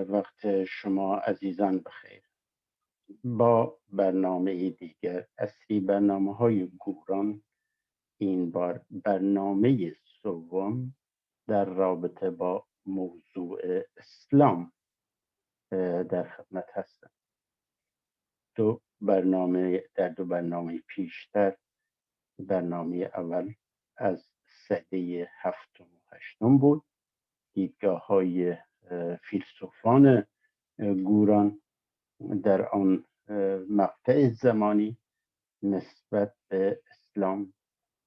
وقت شما عزیزان بخیر. با برنامه دیگر از برنامه‌های گوران، این بار برنامه سوم در رابطه با موضوع اسلام در خدمت هستم. در دو برنامه پیشتر، برنامه اول از سده هفتم و هشتم بود، دیدگاه های فیلسوفان گوران در آن مقطع زمانی نسبت به اسلام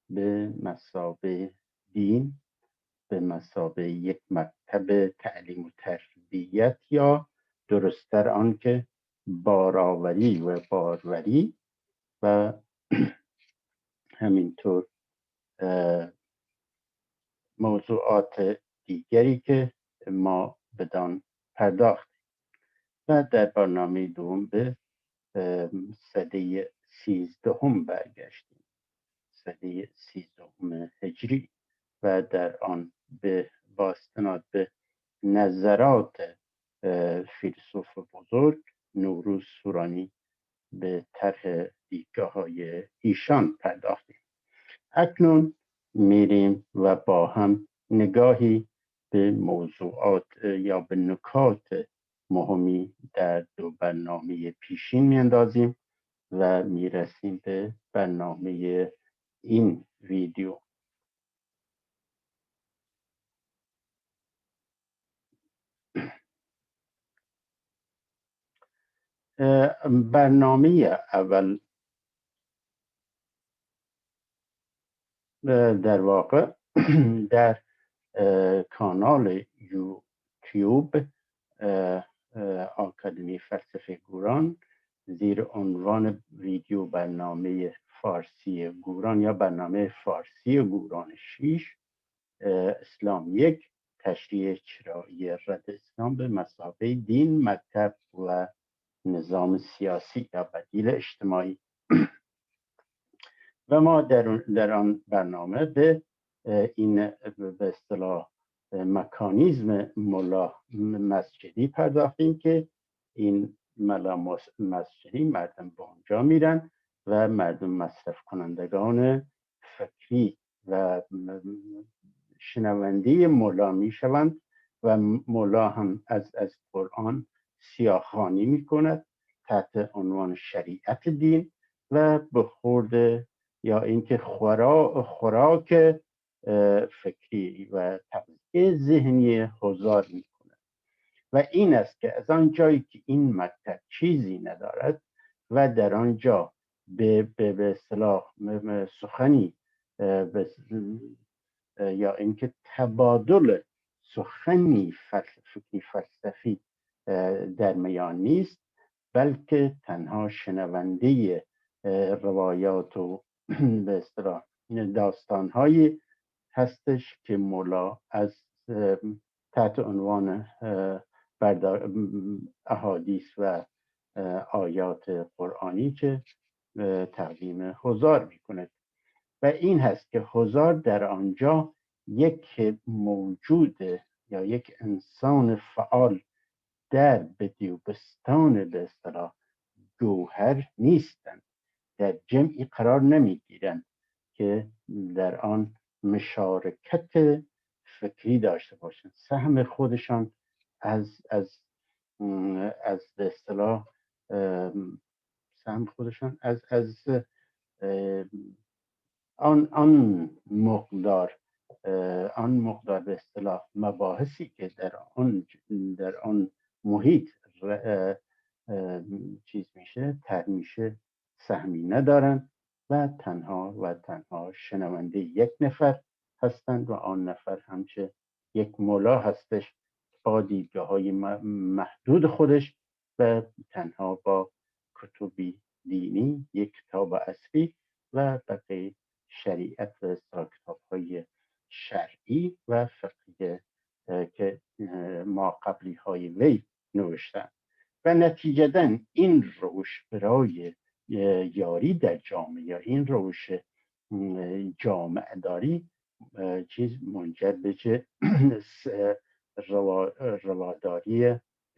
به مثابه دین، به مثابه یک مکتب تعلیم و تربیت، یا درستتر آن که باراوری و باروری و همینطور موضوعات دیگری که ما بدان پرداخت. و در برنامه دوم به سده 13 برگشتیم، سده 13 هجری، و در آن با استناد به نظرات فیلسوف بزرگ نوروز سورانی به طرح دیدگاه های ایشان پرداختیم. اکنون میریم و با هم نگاهی به موضوعات یا به نکات مهمی در دو برنامه پیشین میاندازیم و میرسیم به برنامه این ویدیو. برنامه اول در واقع در کانال یوتیوب آکادمی فلسفه گوران زیر عنوان ویدیو برنامه فارسی گوران یا برنامه فارسی گوران 6 اسلام 1 تشریح چرایی رد اسلام به مثابه دین، مکتب و نظام سیاسی یا بدیل اجتماعی و ما در آن برنامه به این به اصطلاح مکانیزم ملا مسجدی پرداختیم که این ملا مسجدی مردم به اونجا میرن و مردم مصرف کنندگان فکری و شنونده ملا میشوند و ملا هم از قرآن سیاخوانی میکند تحت عنوان شریعت دین و به خورد یا اینکه خوراک فکری و تغذیه ذهنی حضار میکنه. و این است که از آن جایی که این مکتب چیزی ندارد و در آنجا به اصطلاح سخنی یا اینکه تبادل سخنی فلسفی در میان نیست، بلکه تنها شنونده روایات و به اصطلاح داستانهایی هستش که مولا از تحت عنوان احادیث و آیات قرآنی که تقدیم حضار میکند. و این هست که حضار در آنجا یک موجود یا یک انسان فعال در بدیوبستان به اصطلاح گوهر نیستند، در جمعی قرار نمیگیرند که در آن مشارکت فکری داشته باشند، سهم خودشان از به اصطلاح سهم خودشان از آن مقدار به اصطلاح مباحثی که در آن محیط چیز میشه تر میشه سهمی ندارند و تنها شنونده یک نفر هستند و آن نفر همچه یک مولا هستش با دیدگاه های محدود خودش و تنها با کتبی دینی، یک کتاب اصلی و بقیه شریعت و کتاب های شرعی و فقهی که ما قبلی های وی نوشتن. و نتیجتاً این روش برای یاری در جامعه یا این روش جامعه داری چیز منجر به رواداری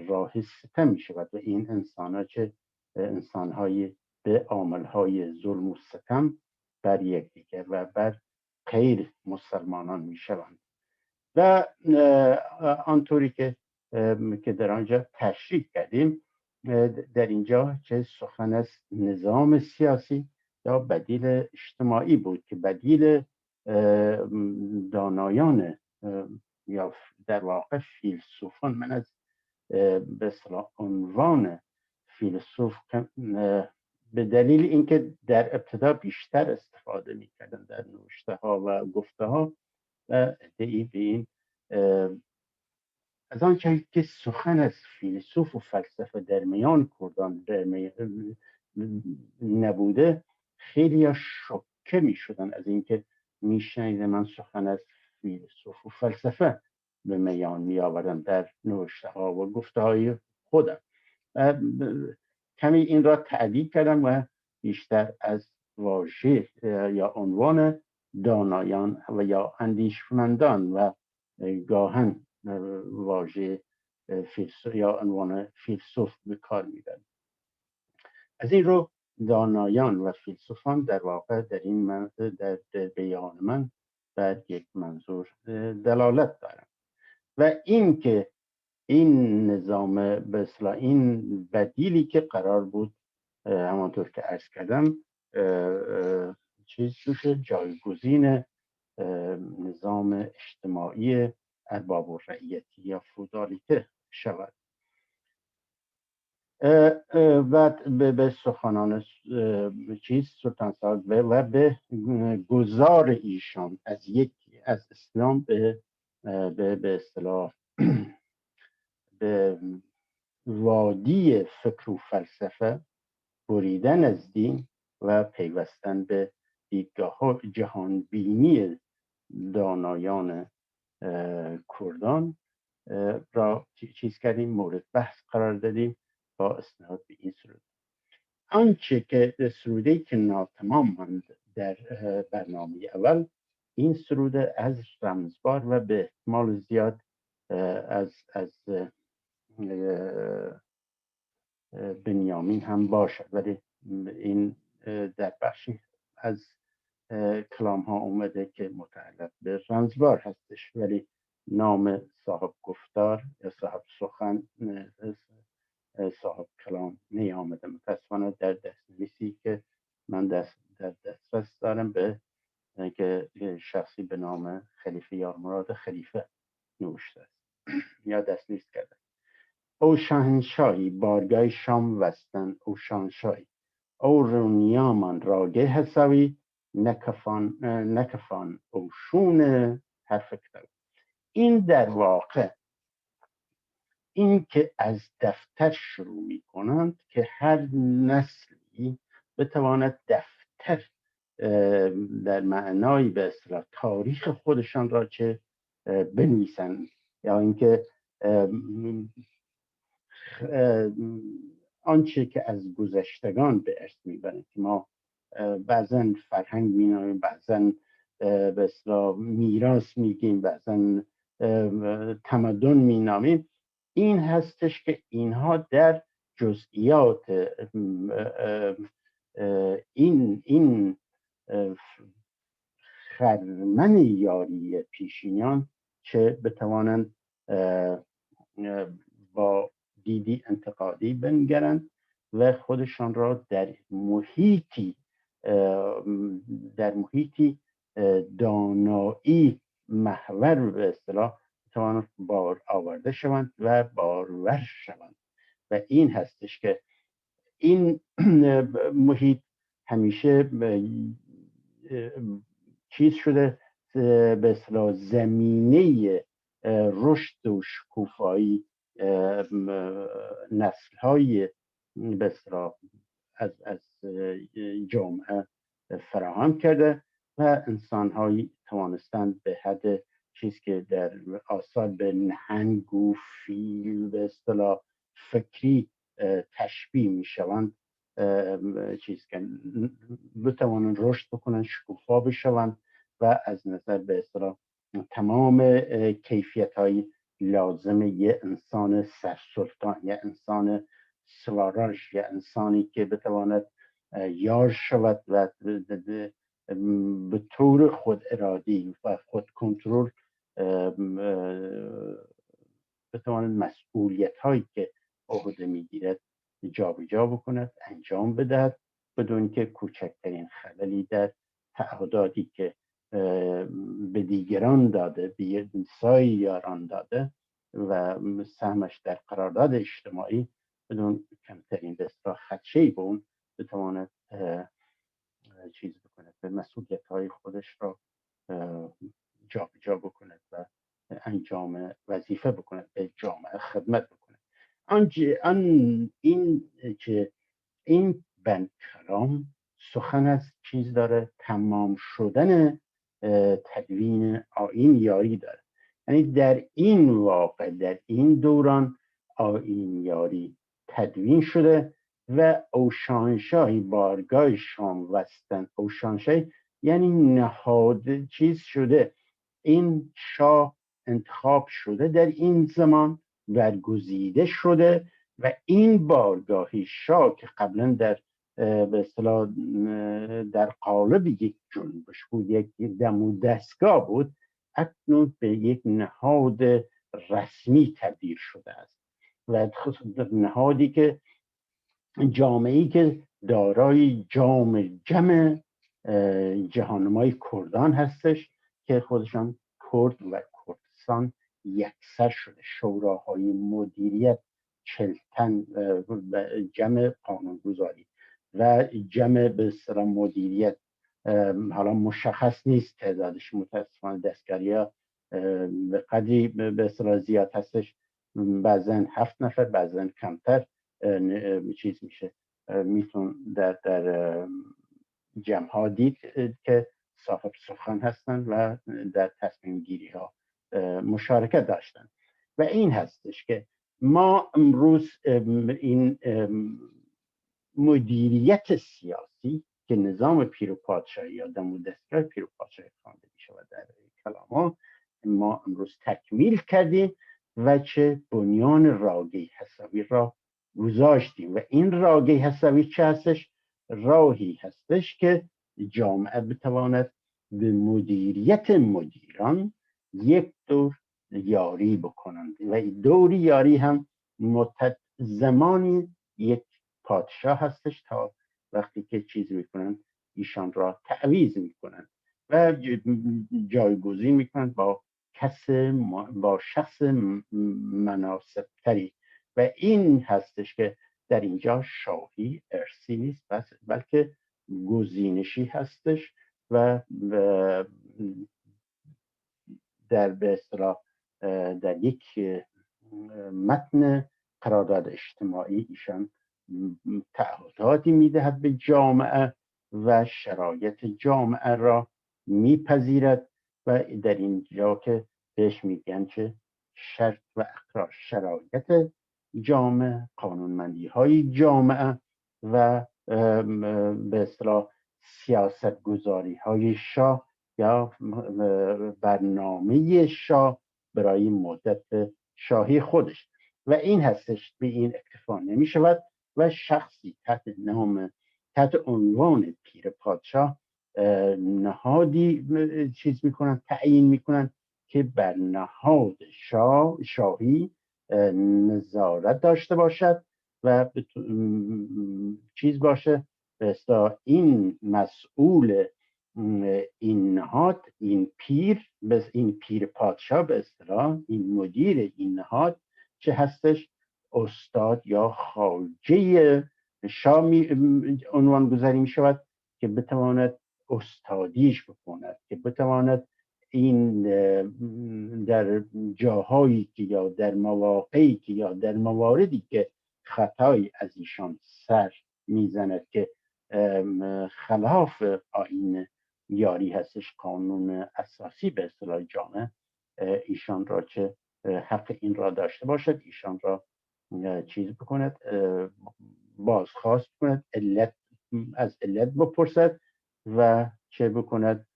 راه ستم می شود و این انسان ها که انسان های به عامل های ظلم و ستم بر یکدیگر و بر غیر مسلمانان می شوند. و آنطوری که در آنجا تشریح کردیم، در اینجا که سخن از نظام سیاسی یا بدیل اجتماعی بود که بدیل دانایان یا در واقع فیلسوفان، من از به اصطلاح عنوان فیلسوف به دلیل اینکه در ابتدا بیشتر استفاده می‌کردن در نوشته ها و گفته ها و ادعی به این از آنچه که سخن از فیلسوف و فلسفه در میان کردان نبوده، خیلی شوکه می شدن از اینکه می شنیده من سخن از فیلسوف و فلسفه به میان می آوردم در نوشته ها و گفته های خودم. کمی این را تعدیل کردم و بیشتر از واژه یا عنوان دانایان و یا اندیشمندان و گاهن واژه فیلسوف یا عنوان فیلسوف به کار میبرم. از این رو دانایان و فیلسوفان در واقع در این در بیان من بر یک منظور دلالت دارم و این که این نظام به اصطلاح این بدیلی که قرار بود همانطور که عرض کردم چیز بشه جایگزین نظام اجتماعی ارباب الرعیتی یا فودالیته شود و به سخنان چیز سلطان صاحب و به گذار ایشان از اسلام به اصطلاح به وادی فکر و فلسفه، بریدن از دین و پیوستن به دیدگاه جهان بینی دانایان کردان را چیز کردیم، مورد بحث قرار دادیم با استناد به این سرود. آنچه که سروده که ناتمام ماند در برنامه اول، این سروده از رمزبار و به احتمال زیاد از بنیامین هم باشد، ولی این در بخشی از کلام ها اومده که متعلق به رمزبار هستش، ولی نام صاحب گفتار یا صاحب سخن، صاحب کلام نیامده متاسفانه در دستنویسی که من در دسترس دارم به که شخصی به نام خلیفه یارمراد خلیفه نوشته است یا دستنویس کرده. او شاهنشاهی بارگاه شام وستن، او شاهنشاهی او رونیامان راگه حساوی نکفان او شون حرف کتاب. این در واقع این که از دفتر شروع می کنند که هر نسلی بتواند دفتر در معنای به اصطلاح تاریخ خودشان را چه بنویسند یا اینکه آنچه که از گذشتگان به ارث میبرند که ما بعضا فرهنگ مینامیم، بعضا به اصطلاح میراث میگیم، بعضا تمدن مینامیم، این هستش که اینها در جزئیات این خرمن یاری پیشینیان چه بتوانند با دیدی انتقادی بنگرند و خودشان را در محیطی دانایی محور به اصطلاح بتوانند بار آورده شوند و بارور شوند. و این هستش که این محیط همیشه چیز شده به اصطلاح زمینه رشد و شکوفایی نسل‌های به اصطلاح از جامعه فراهم کرده و انسان‌هایی توانستند به حد چیز که در آثار به نهنگ و فیل به اصطلاح فکری تشبیه میشوند چیز که بتوانند رشد بکنند، شکوفا بشوند و از نظر به اصطلاح تمام کیفیت‌های لازم یه انسان سرسلطان، یه انسان سواراش، یه انسانی که بتواند یار شود و به طور خود ارادی و خود کنترل بتواند مسئولیت هایی که عهده میگیرد جابجا بکند، انجام بدهد، بدون که کوچکترین خللی در تعهداتی که به دیگران داده، به سایر یاران داده و سهمش در قرارداد اجتماعی، بدون کمترین به اصطلاح خدشه‌ای به اون بتواند چیز بکند، به مسئولیت های خودش را جابجا بکند و انجام وظیفه بکند، به جامعه خدمت بکند. این بند کلام سخن از چیز داره، تمام شدن تدوین آیین یاری داره. یعنی در این واقع، در این دوران، آیین یاری تدوین شده و اوشانشاهی بارگاه شام وستن، اوشانشاهی یعنی نهاد چیز شده، این شاه انتخاب شده، در این زمان برگزیده شده و این بارگاهی شاه که قبلا در به اصطلاح در قالب یک جنبش بود، یک دم و دستگاه بود، اکنون به یک نهاد رسمی تبدیل شده است و نهادی که جامعه‌ای که دارای جمع جهانمای کردان هستش که خودشان کرد و کردستان یکسر شده. شوراهای مدیریت 40 تن جمع قانونگذاری و جمع به اصطلاح مدیریت، حالا مشخص نیست تعدادش، متاسفانه دستکاری‌ها به قدری به اصطلاح زیاد هستش، بعضن 7 نفر بعضن کمتر چیز میشه، میتون در جمع ها دید که صاحب سخن هستند و در تصمیم گیری ها مشارکت داشتن. و این هستش که ما امروز این مدیریت سیاسی که نظام پیر و پادشاهی یا دم و دستگاه پیر و پادشاهی خوانده می شود در کلام ها، ما امروز تکمیل کردیم و چه بنیان راگی حسابی را گذاشتیم. و این راگی حسابی چه هستش؟ راهی هستش که جامعه بتواند به مدیریت مدیران یک دور یاری بکنند و دور یاری هم مدت زمانی یک پادشاه هستش تا وقتی که چیز میکنن ایشان را تعویض میکنن و جایگزین میکنن با شخص مناسب تری. و این هستش که در اینجا شاهی ارثی نیست بلکه گزینشی هستش و در به اصطلاح در یک متن قرارداد اجتماعی ایشان تعهداتی میدهد به جامعه و شرایط جامعه را میپذیرد و در اینجا که بهش میگن که شرط و اقرار، شرایط جامعه، قانونمندی های جامعه و به اصطلاح سیاست گذاری های شاه یا برنامه شاه برای مدت شاهی خودش. و این هستش، به این اکتفا نمی شود و شخصی تحت عنوان پیر پادشاه نهادی چیز میکنن، تعیین میکنن که بر نهاد شاهی نظارت داشته باشد و چیز باشه به اصطلاح این مسئول این نهاد، این پیر پادشاه به اصطلاح این مدیر این نهاد چه هستش؟ استاد یا خواجه شاه عنوان گذاری می شود که بتواند استادیش بکند، که بتواند این در جاهایی که یا در مواقعی که یا در مواردی که خطایی از ایشان سر میزند که خلاف آیین یاری هستش، قانون اساسی به اصطلاح جامعه، ایشان را چه حق این را داشته باشد، ایشان را چیز بکند، بازخواست کند، از علت بپرسد و چه بکند،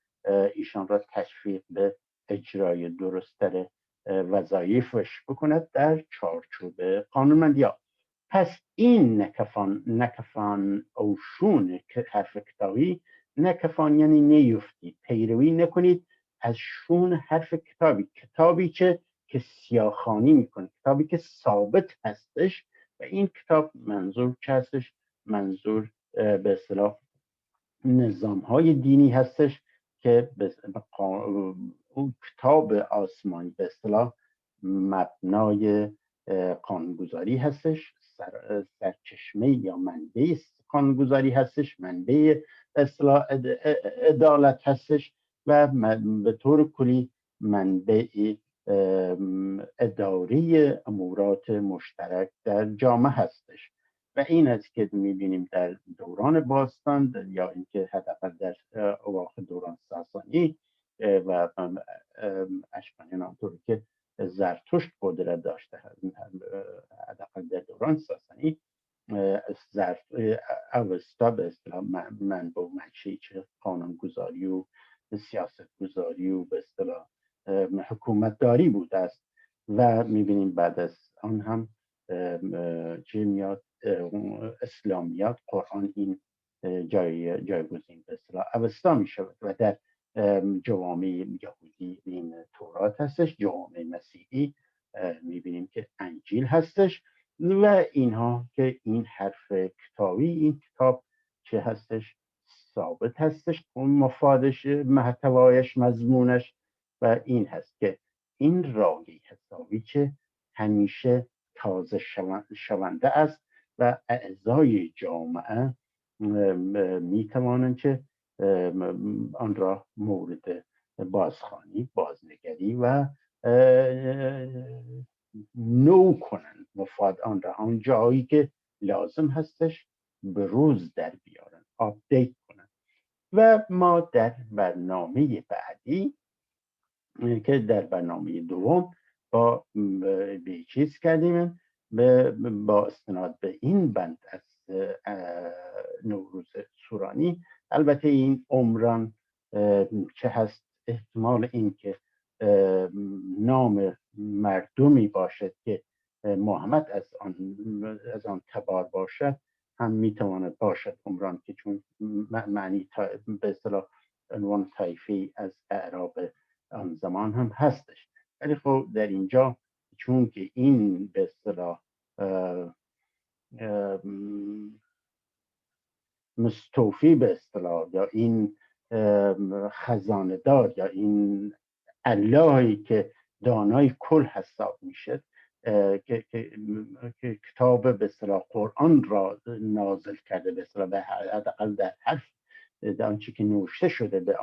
ایشان را تشویق به اجرای درست‌تر وظایفش بکند در چارچوب قانونمندی ها. پس این نکفان اوشون که حرف کتابی، نکفان یعنی نیفتید، پیروی نکنید از شون حرف کتابی که سیاخانی میکنه، کتابی که ثابت هستش. و این کتاب منظور چه هستش؟ منظور به اصطلاح نظام های دینی هستش که اون کتاب آسمانی به اصطلاح مبنای قانونگذاری هستش، سرچشمه یا منبع قانونگذاری هستش، منبع اصطلاح عدالت هستش و به طور کلی منبع اداره امورات مشترک در جامعه هستش. و این است که میبینیم در دوران باستان یا اینکه حداقل در اواخر دوران ساسانی و اشکانیان آنطور که زرتشت قدرت داشته، حداقل در دوران ساسانی اوستا به اصطلاح منبع و منشأ چه قانونگذاری و سیاست گذاری و به اصطلاح حکومت داری بوده است. و میبینیم بعد از آن هم چه میاد اسلامیات، قرآن این جایگزین به اصطلاح اوستا می شود و در جوامع یهودی این تورات هستش، جوامع مسیحی میبینیم که انجیل هستش و اینها که این حرف کتابی، این کتاب چه هستش؟ ثابت هستش، اون مفادش، محتوایش، مضمونش. و این هست که این رایه حسابی که همیشه تازه شونده است و اعضای جامعه می توانند که آن را مورد بازخوانی، بازنگری و نو کنند، مفاد آن را آن جایی که لازم هستش به روز در بیارن، آپدیت کنند. و ما در برنامه بعدی که در برنامه دوم با به چیز کردیم، با استناد به این بند از نوروز سورانی. البته این عمران چه هست، احتمال این که نام مردمی باشد که محمد از آن تبار باشد هم میتواند باشد عمران، که چون معنی به اصطلاح عنوان طایفی از اعراب آن زمان هم هستش. ولی خب در اینجا چون که این به اصطلاح مستوفی به اصطلاح یا این خزانه دار یا این اللهی که دانای کل حساب میشه که کتاب به اصطلاح قرآن را نازل کرده، به اصطلاح حداقل در حرف در آنچه که نوشته شده به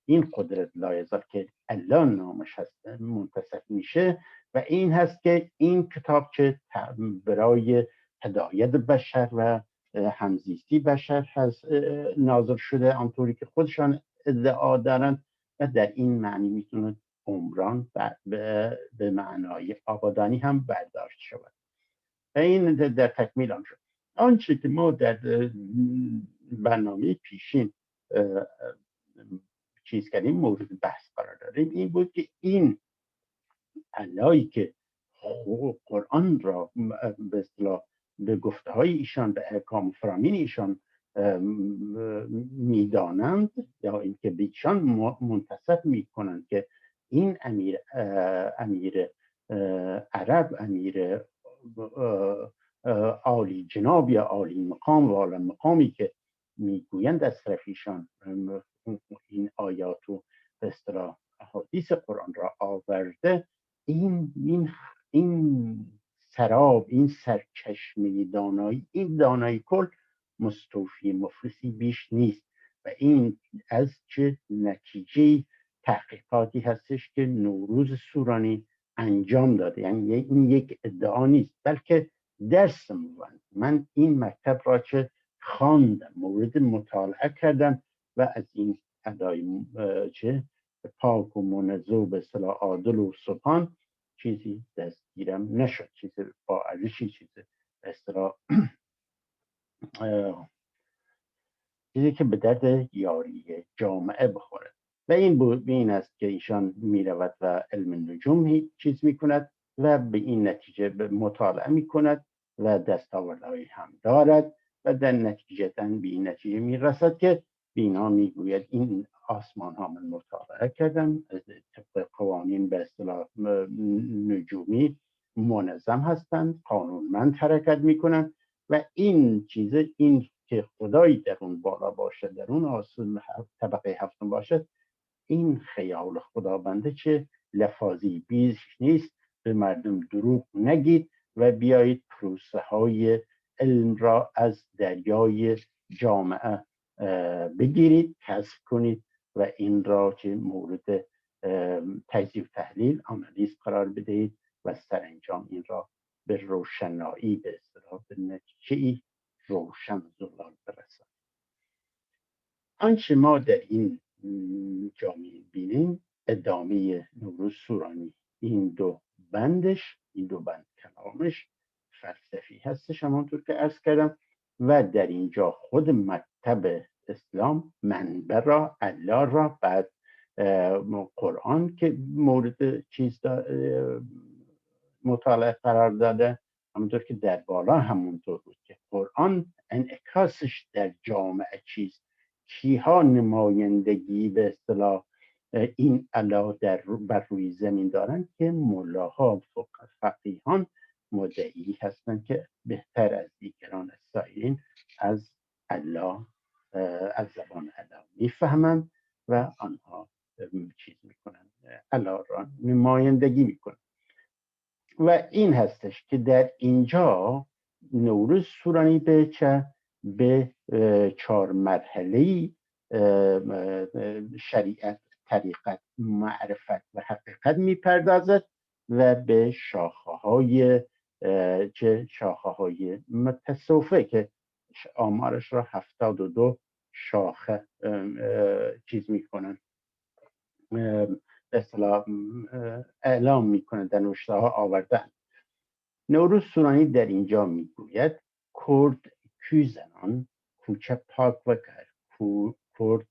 این قدرت لایزال که الله نامش هست منتسب میشه. و این هست که این کتاب چه برای هدایت بشر و همزیستی بشر هست نازل شده، آنطوری که خودشان ادعا دارند. و در این معنی میتونه عمران به معنای آبادانی هم برداشت شود. و این در تکمیل آن شد. آنچه که ما در برنامه پیشین چیز کردیم، مورد بحث قرار داریم، این بود که این اللهی که قرآن را به اصطلاح به گفته های ایشان، به احکام فرامین ایشان میدانند یا اینکه به ایشان منتسب میکنند که این امیر عرب، امیر عالی جناب یا عالی مقام و عالی مقامی که میگویند از طرف ایشان این آیات و به اصطلاح احادیث قرآن را آورده، این سراب، این سرچشمه دانایی، این دانایی کل مستوفی مفلسی بیش نیست. و این از چه نتیجه تحقیقاتی هستش که نوروز سورانی انجام داده. یعنی این یک ادعا نیست، بلکه درس می‌برند. من این مکتب را چه خواندم، مورد مطالعه کردم و از این ادعای چه پاک و منزه به اصطلاح عادل و سبحان چیزی دستگیرم نشد، چیزی با ارزشی، چیزی به اصطلاح چیزی که به درد یاری جامعه بخوره. و به این است که ایشان میرود و علم نجوم چیز میکند و به این نتیجه مطالعه میکند و دستاوردهایی هم دارد و در نتیجه به این نتیجه میرسد که بینا میگوید این آسمان ها من مطالعه کردم طبق قوانین به اصطلاح نجومی منظم هستند، قانونمند حرکت میکنند و این که خدایی در اون بالا باشه، در اون آسمان طبقه هفتم باشه، این خیال خداونده چه لفاظی بیش نیست. به مردم دروغ نگید و بیایید پروسه های علم را از دریای جامعه بگیرید، کسب کنید و این را که مورد تجزیه و تحلیل آنالیز قرار بدهید و سرانجام این را به روشنایی به اصطلاح به نتیجه‌ای روشن زلال برسانید. آنچه ما در این جا می‌بینیم ادامه نوروز سورانی، این دو بند کلامش فلسفی هستش همانطور که عرض کردم و در اینجا خود مکتب اسلام منبع را، الله را، بعد قرآن که مورد مطالعه قرار داده، همونطور که در بالا همونطور بود که قرآن انعکاسش در جامعه چیست، کیها نمایندگی به اصطلاح این الله بر روی زمین دارند که ملاها فقیهان مدعی هستند که بهتر از دیگران سایرین از الله، از زبان الله میفهمند و آنها چیز میکنند، الله را نمایندگی میکنند. و این هستش که در اینجا نوروز سورانی به 4 مرحله شریعت، طریقت، معرفت و حقیقت میپردازد و به شاخه‌های متصوفه که آمارش را 72 شاخه چیز میکنن، اصطلاح اعلام میکنه، در نوشته ها آوردن. نوروز سورانی در اینجا میگوید کرد کوزنان کوچه پاک وکر، کرد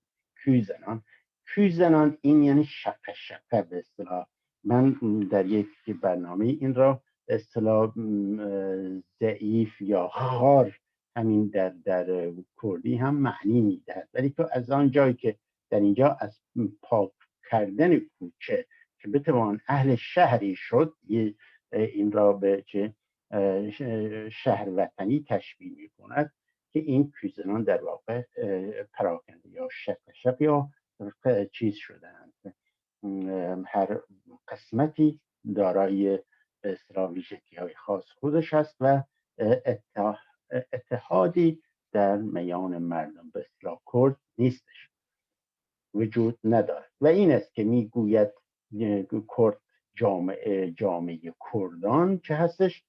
کوزنان این یعنی شقه به اصطلاح. من در یک برنامه این را اصطلاح ضعیف یا خار همین در کردی هم معنی میدهد، ولی تو از آن جایی که در اینجا از پاک کردن کوچه که بتوان اهل شهری شد، این را به شهر وطنی تشبیه می کند که این کوزنان در واقع پراکنده یا شپ یا چیز شدند، هر قسمتی دارای به اصطلاح ویژگی‌های خاص خودش هست و اتحادی در میان مردم به اصطلاح کرد نیستش، وجود ندارد. و این است که میگوید کرد جامعه کردان که هستش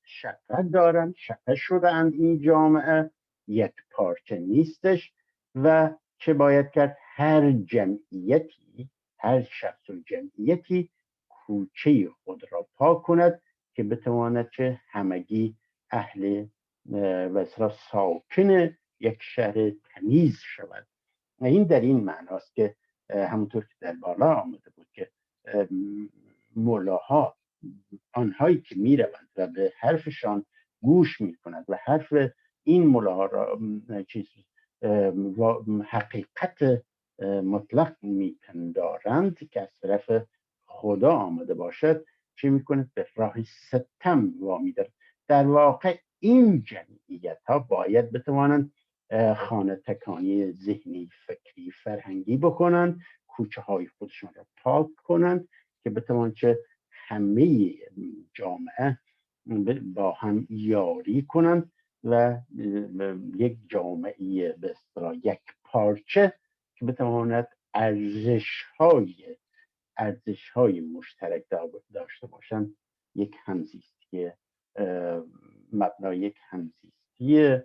شقه دارن، شقه شدند، این جامعه یک پارچه نیستش و چه باید کرد؟ هر جمعیتی، هر شخص و جمعیتی کوچه خود را پاک کند که بتواند چه همگی اهل و ساکن یک شهر تمیز شود. و این در این معناست که همونطور که در بالا آمده بود که ملاها، آنهایی که میروند و به حرفشان گوش میکنند و حرف این ملاها را حقیقت مطلق میپندارند که از طرف خدا آمده باشد، چه میکنه؟ به راه ستم وامی دارد. در واقع این جمعیت ها باید بتوانند خانه تکانی ذهنی، فکری، فرهنگی بکنند، کوچه های خودشون را پاک کنند که بتوانند چه همه جامعه با هم یاری کنند و یک جامعه به اصطلاح یک پارچه که بتواند ارزش های مشترک داشته باشند، یک همزیستی مبنای یک همزیستی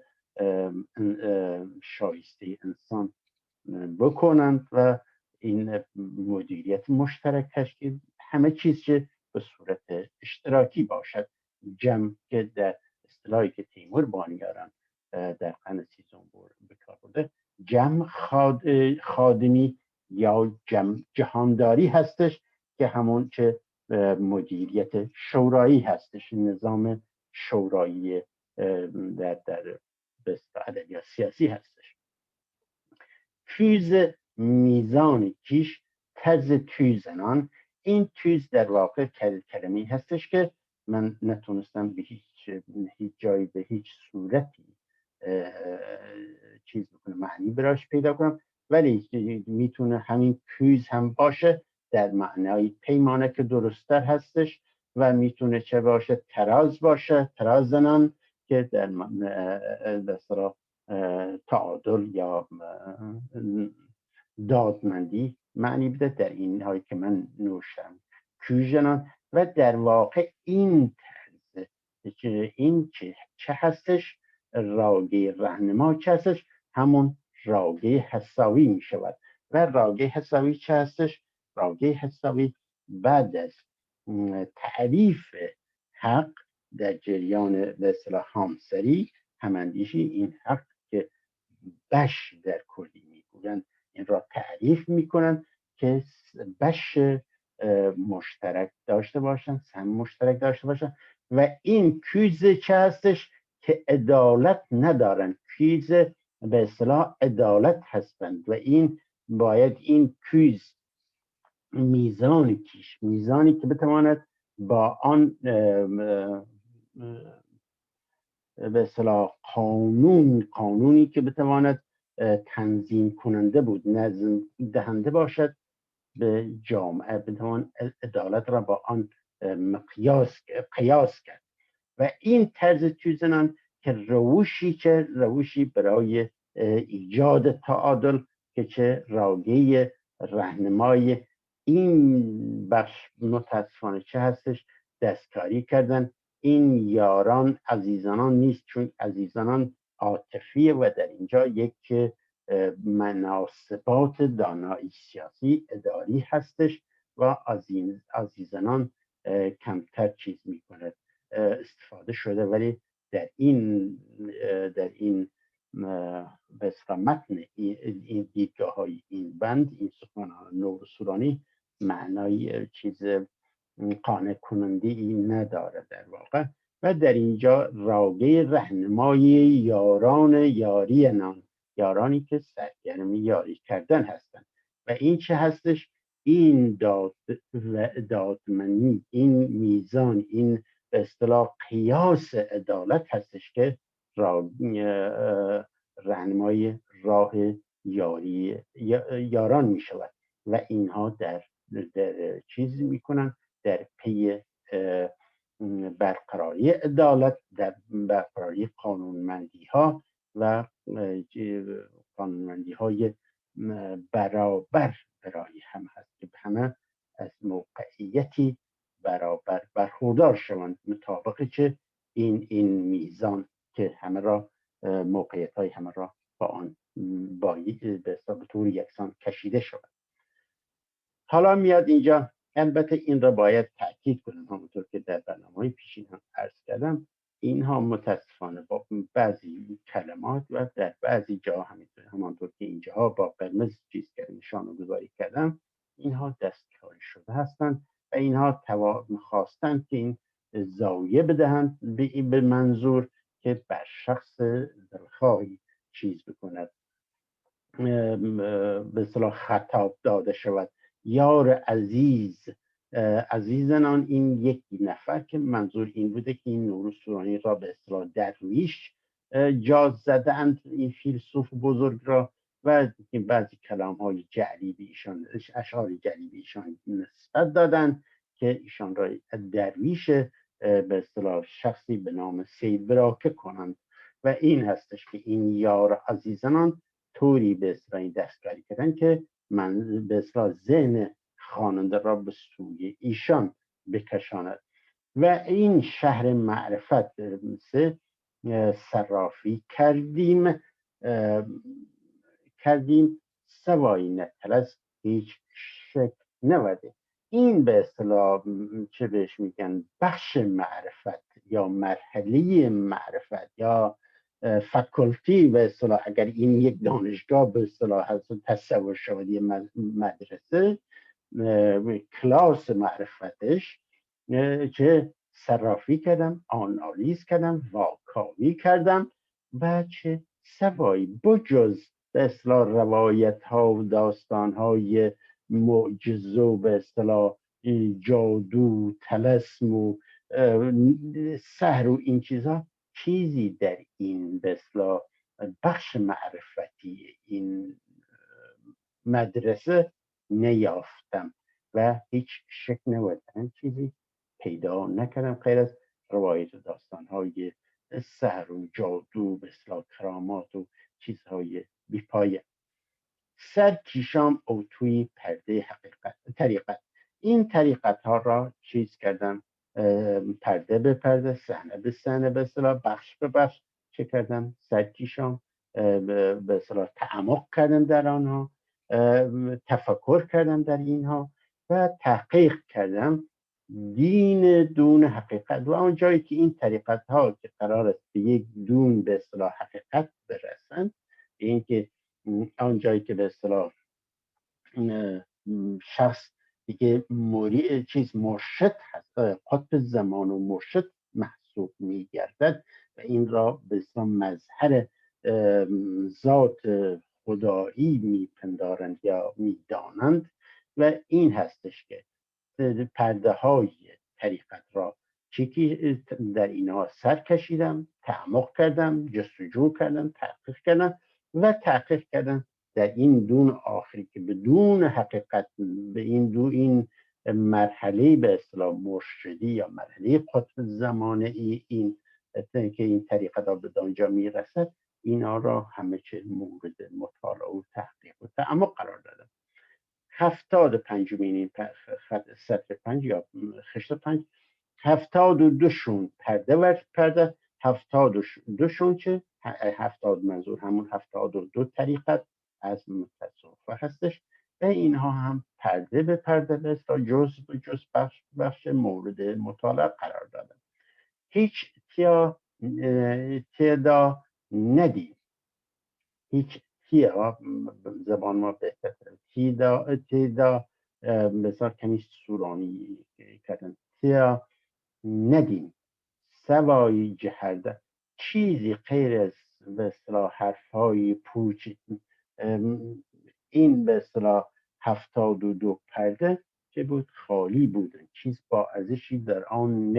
شایسته انسان بکنند و این مدیریت مشترک تشکیل همه چیز که به صورت اشتراکی باشد. جمع که در اصطلاحی که تیمور بانیاران در قرن 13 به کار برده. جمع خادمی یا جمع جهانداری هستش که همون که مدیریت شورایی هستش، نظام شورایی در ادبیات سیاسی هستش. توز میزان کیش تز توزنان، این توز در واقع کلمه‌ای هستش که من نتونستم به هیچ جایی به هیچ صورتی چیز بکنه معنی براش پیدا کنم، ولی میتونه همین توز هم باشه در معنای پیمانه که درست‌تر هستش و میتونه چه باشه، تراز باشه، تراز زنان که در اصطلاح تعادل یا دادمندی معنی بده. در این هایی که من نوشتم کوژنان، و در واقع این طرز این چه هستش، راگه رهنما چه هستش، همون راگه حساوی می شود. و راگه حساوی چه هستش؟ راگه حساوی بعد از تعریف حق در جریان به اصطلاح همسری هماندیشی، این حق که بش در کلی میگویند این را تعریف میکنن که بش مشترک داشته باشن، سهم مشترک داشته باشن. و این کویز چه هستش که عدالت ندارن، کویز به اصطلاح عدالت هستند و این باید این کویز میزانی کیش، میزانی که بتواند با آن به اصطلاح قانونی که بتواند تنظیم کننده بود، نظم دهنده باشد به جامعه، بتوان عدالت را با آن قیاس کرد. و این طرز توزنان که روشی برای ایجاد تعادل که چه راگه رهنمای این بخش متاسفانه چه هستش، دستکاری کردن. این یاران عزیزانان نیست، چون عزیزانان عاطفیه و در اینجا یک مناسبات دانایی سیاسی اداری هستش و عزیزانان کمتر چیز میکنه استفاده شده. ولی در این به متن این دیدگاه های این بند، این سخنان نور سورانی معنای چیز قانع کننده ای نداره در واقع. و در اینجا راگه رهنمای یاران یاری نان، یارانی که سرگرم یاری کردن هستند. و این چه هستش؟ این دادمنی، این میزان، این به اصطلاح قیاس عدالت هستش که رهنمای راه یاران می شود. و اینها در چیز میکنن در پی برقراری عدالت، در برقراری قانونمندی ها و قانونمندی های برابر برای هم هست که همه از موقعیتی برابر برخوردار شوند مطابق چه این میزان که همه را موقعیت های همه را با آن به طور یکسان کشیده شود. حالا میاد اینجا، البته این را باید تأکید کنم همونطور که در برنامه‌های پیشین هم عرض کردم، اینها متاسفانه با بعضی کلمات و در بعضی جا همانطور که اینجاها با قرمز چیز کردم نشانه گذاری کردم، اینها دستکاری شده هستند و اینها خواستند که این زاویه بدهند به منظور که بر شخص دلخواهی چیز بکند، به اصطلاح خطاب داده شود. یار عزیز، عزیزان این یک نفر که منظور این بوده که این نور سورانی را به اصطلاح درویش جاز زده اند، این فیلسوف بزرگ را، و بعضی کلام های جعلی به ایشان، اشعار جعلی به ایشان نسبت دادن که ایشان را درویش به اصطلاح شخصی به نام سید براکه کنند. و این هستش که این یار عزیزان طوری به اصطلاح دستکاری کردن که من به اصطلاح ذهن خواننده را به سوی ایشان بکشاند. و این شهر معرفت صرافی کردیم سوایی نتل از هیچ شک نوده. این به اصطلاح چه بهش میگن، بخش معرفت یا مرحله معرفت یا فکلتی به اصطلاح، اگر این یک دانشگاه به اصطلاح هست تصور شود یه مدرسه، کلاس معرفتش چه صرافی کردم، آنالیز کردم، واکاوی کردم و چه سوایی بجز به اصطلاح روایت ها و داستان های معجزه و به اصطلاح جادو طلسم و سحر و این چیزها، چیزی در این به اصطلاح بخش معرفتی این مدرسه نیافتم و هیچ شک نبودن چیزی پیدا نکردم غیر از روایت و داستان‌های سحر و جادو به اصطلاح کرامات و چیزهای بیپایه. سرکیشام او توی پرده طریقت، این طریقت ها را چیز کردم، پرده به پرده، صحنه به صحنه، به اصطلاح بخش به بخش چه کردم، سرکیشام به اصطلاح تعمق کردم در آنها، تفکر کردم در اینها و تحقیق کردم دین دون حقیقت. و آن جایی که این طریقت ها که قرار است به یک دون به اصطلاح حقیقت برسند، این که آن جایی که به اصطلاح شخص دیگه مرشد هست، قطب زمان و مرشد محسوب میگردد و این را به اصطلاح مظهر ذات خدایی میپندارند یا میدانند و این هستش که پرده های طریقت را چیکی در اینها سر کشیدم، تعمق کردم، جستجو کردم، تحقیق کردم و تحقیق کردم در این دون آخری که بدون حقیقت به این مرحله به اصطلاح مرشدی یا مرحله قطب زمانه این که این طریقت ها به دانجا میرسد، اینا را همه چه مورد مطالعه و تحقیق و تعمق قرار دادم. 75 سطر 5 یا خشت 5، 72 شون پرده و پرده، 72 چه 70 منظور همون 72 طریقت از متصوفه هستش و اینها هم پرده به پرده به اصطلاح جز به جز بخش مورد مطالعه قرار دادن. هیچ تعدا ندید، هیچ زبان ما بهتر تعدا مثلا کمی سورانی کردن، تعدا ندیم سوایی جهرده، چیزی غیر از به اصطلاح حرفهای پوچ این به اصطلاح 72 پرده که بود خالی بودن، چیز با ارزشی در آن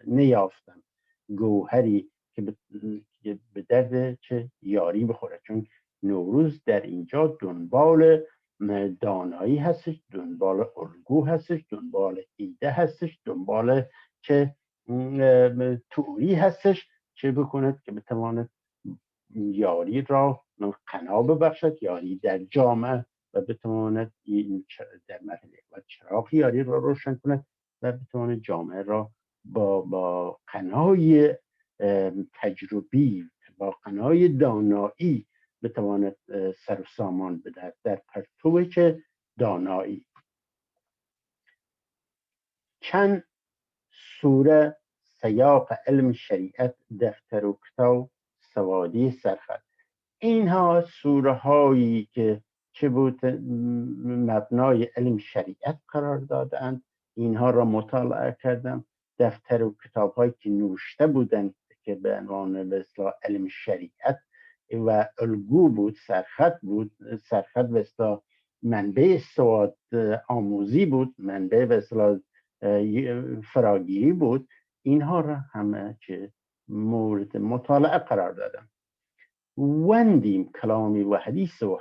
نیافتم، گوهری که به درد چه یاری بخوره. چون نوروز در اینجا دنبال دانایی هستش، دنبال الگو هستش، دنبال ایده هستش، دنبال چه تئوری هستش چه بکند که بتواند یاری را قنا ببخشد، یاری در جامعه و بتواند در مرحله و چراغ یاری را روشن کند و بتواند جامعه را با قنای تجربی، با قنای دانایی بتواند سر و سامان بدهد در پرتو چه دانایی. چند سوره سیاق علم شریعت دفتر و کتاب سوادی سرخط، اینها سوره هایی که چه بود مبنای علم شریعت قرار دادند، اینها را مطالعه کردم. دفتر و کتاب هایی که نوشته بودند که به عنوان به اصطلاح علم شریعت و الگو بود، سرخط بود، سرخط به اصطلاح منبع سواد آموزی بود، منبع به اصطلاح فراگیری بود، اینها را همه چه مورد مطالعه قرار دادم. وندیم کلامی و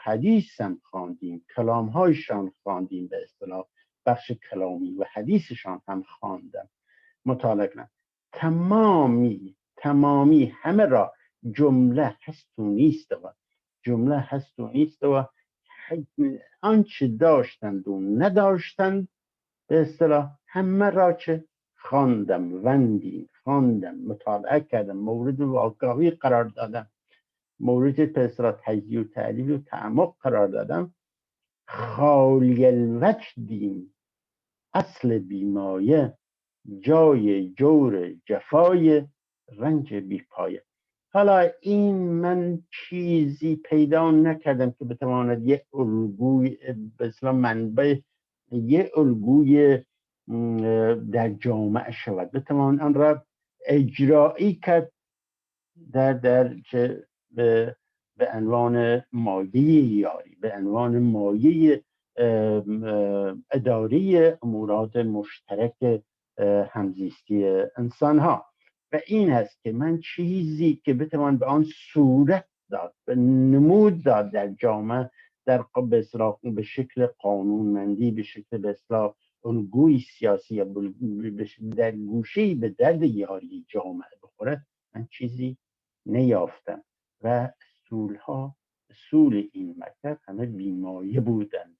حدیث هم خواندیم، کلام هایشان خواندیم، به اصطلاح بخش کلامی و حدیثشان هم خواندم، مطالعه کنم. تمامی همه را جمله هست و نیست و جمله هست و نیست و آنچه داشتند و نداشتند به اصطلاح همه را چه خواندم، خواندم، مطالعه کردم، مورد واقعی قرار دادم، مورد به اصطلاح تجزیه و تحلیل و تعمق قرار دادم. خالی الوجه دیم اصل بیمایه، جای جور جفای رنج بیپایه. حالا این من چیزی پیدا نکردم که بتواند یه الگوی به اصطلاح منبع یه الگوی در جامعه شود، بتوان آن را اجرایی کرد در چه به عنوان مایه یاری، به عنوان مایه اداری امورات مشترک همزیستی انسان ها. و این هست که من چیزی که بتوان به آن صورت داد، به نمود داد در جامعه، در به شکل قانونمندی، به شکل به اصطلاح الگوی سیاسی یا در گوشه‌ای به درد یاری جامعه بخوره، من چیزی نیافتم. و اصول این مکتب همه بیمایه بودند.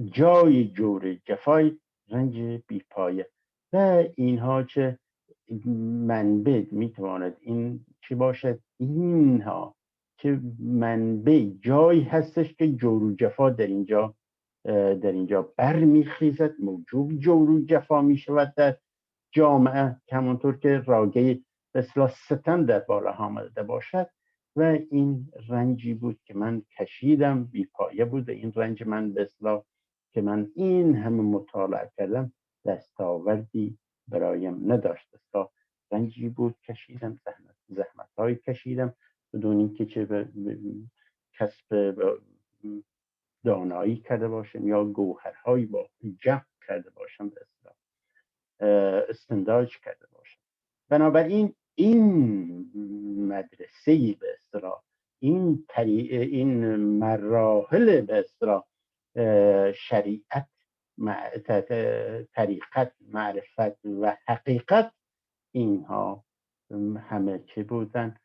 جای جور جفای، رنج بیپایه. و اینها چه منبع میتواند این چی باشد؟ اینها که منبع جایی هستش که جور و جفا در اینجا برمیخیزد، موجود جور و جفا میشود در جامعه، همونطور که راگه به اصطلاح ستم در بالا آمده باشد. و این رنجی بود که من کشیدم، بیپایه بود. این رنج من به اصطلاح که من این همه مطالعه کردم دستاوردی برایم نداشت. رنجی بود کشیدم، زحمت های کشیدم بدون اینکه چه کسب دانایی کرده باشم یا گوهرهایی با جمع کرده باشم، به اصطلاح استنداج کرده باشم. بنابراین این مدرسه به اصطلاح این مراحل به اصطلاح شریعت، طریقت، معرفت و حقیقت، اینها همه چه بودن؟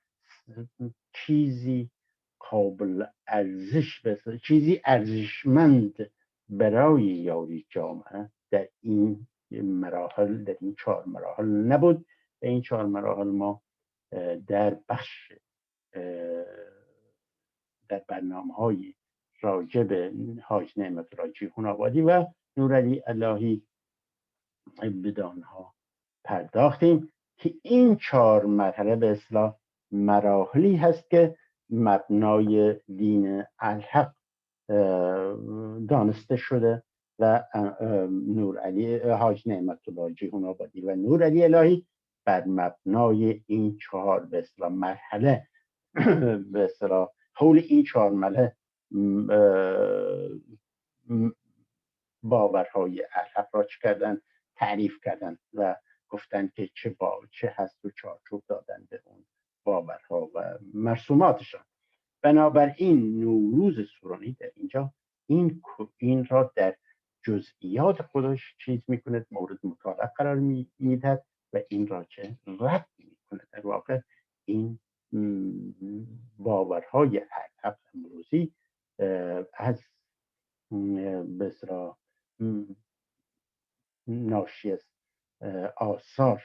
چیزی قابل ارزش، چیزی ارزشمند برای یاری جامعه در این مراحل، در این 4 مراحل نبود. در این 4 مراحل ما در بخش در برنامه‌های راجع به حاج نعمت الله جیهون آبادی و نورعلی الهی بدانها پرداختیم که این 4 مرحله به اصطلاح مراحلی هست که مبنای دین الحق دانسته شده و حاج نعمت الله جیهون آبادی و نورعلی الهی بر مبنای این 4 به اصطلاح مرحله به اصطلاح حول این 4 مرحله باورهای الحق را کردن، تعریف کردن و گفتن که چه هست و چارچوب دادن به اون باورها و مرسوماتشان. بنابراین نوروز سورانی در اینجا این را در جزئیات خودش چیز میکنه، مورد مطالعه قرار میدهد و این را چه رد میکنه. در واقع این باورهای الحق امروزی از بسرا ناشی از آثار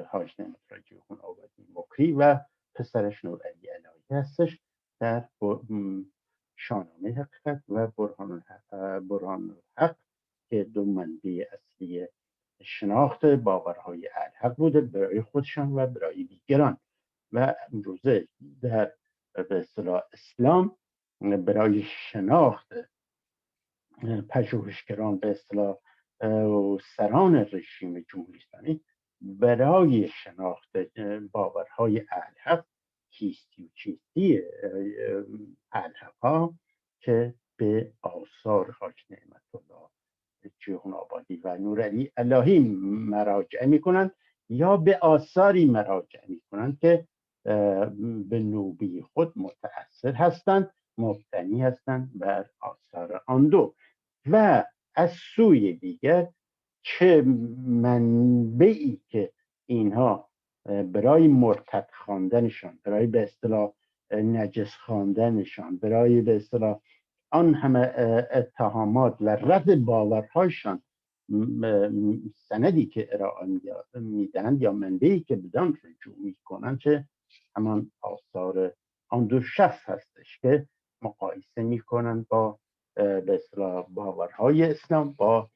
حاج نعمت الله جیهون آبادی مکری و پسرش نورعلی الهی هستش در شاهنامه حقیقت و برهان الحق که 2 منبع اصلی شناخت باورهای الحق بوده برای خودشان و برای دیگران. و امروزه در به اصطلاح اسلام برای شناخت پژوهشگران به اصطلاح سران رژیم جمهوری اسلامی برای شناخت باورهای الحق، کیستی و چیستی الحق ها که به آثار حاج نعمت الله جیهون آبادی و نورعلی الهی مراجعه میکنند یا به آثاری مراجعه میکنند که به نوبه خود متأثر هستند، مبتنی هستند بر آثار آن دو. و از سوی دیگر چه منبعی که اینها برای مرتد خواندنشان، برای به اصطلاح نجس خواندنشان، برای به اصطلاح آن همه اتهامات و رد باورهایشان سندی که ارائه میدهند یا منبعی که بدان رجوع میکنند، چه همان آثار آن 2 شخص هستش که مقایسه میکنند با به اصطلاح باورهای اسلام، با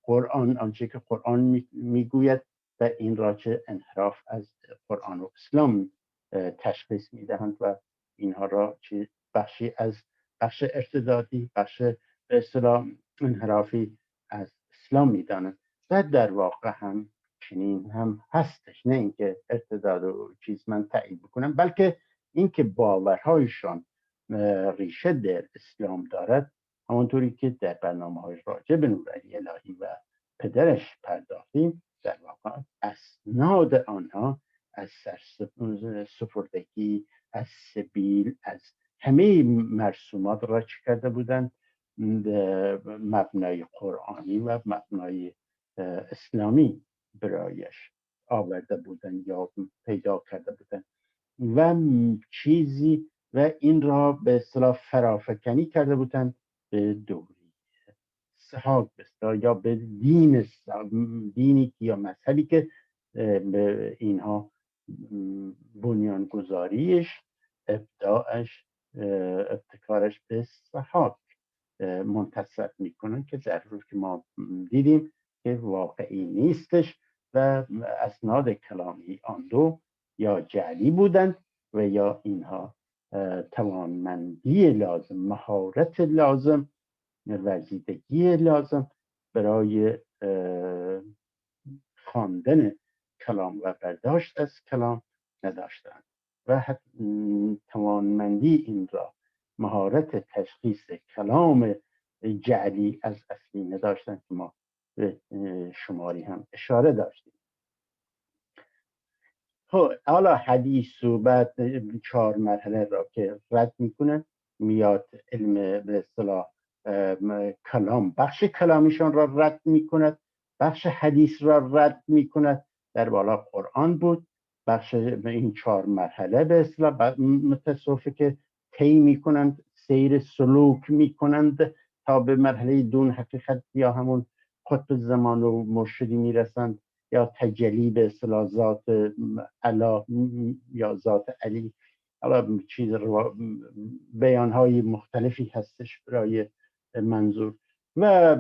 قرآن، آنچه که قرآن میگوید و این را چه انحراف از قرآن و اسلام تشخیص میدهند و اینها را چه بخشی از بخش ارتدادی، بخش به اصطلاح انحرافی از اسلام میدانند و در واقع هم چنین هم هستش. نه اینکه ارتداد و چیز من تایید بکنم، بلکه اینکه باورهایشان ریشه در اسلام دارد، همانطوری که در برنامه‌های راجع به نورعلی الهی و پدرش پرداختیم، در واقع اسناد آنها از سرسپردگی، از سبیل، از همه مرسومات را چه کرده بودند؟ مبنای قرآنی و مبنای اسلامی برایش آورده بودند یا پیدا کرده بودند و چیزی و این را به اصطلاح فرافکنی کرده بودند به دوری سحاق یا به دینی یا مذهبی که به اینها بنیانگذاریش، ابداعش، ابتکارش به سحاق منتسب میکنن که در روز که ما دیدیم که واقعی نیستش و اسناد کلامی آن دو یا جعلی بودند و یا اینها توانمندی لازم، مهارت لازم، ورزیدگی لازم برای خواندن کلام و برداشت از کلام نداشتند و توانمندی این را، مهارت تشخیص کلام جعلی از اصلی نداشتند که ما به شماری هم اشاره داشتیم. حالا حدیث و بعد 4 مرحله را که رد میکنه، میاد علم به اصطلاح کلام، بخش کلامیشان را رد میکند، بخش حدیث را رد میکند، در بالا قرآن بود، بخش این 4 مرحله به اصطلاح متصوفه که طی میکنند، سیر سلوک میکنند تا به مرحله دون حقیقت یا همون قطب زمان و مرشدی میرسند یا تجلی به اصطلاح ذات الا یا ذات علی. حالا چیز بیانهای مختلفی هستش برای منظور و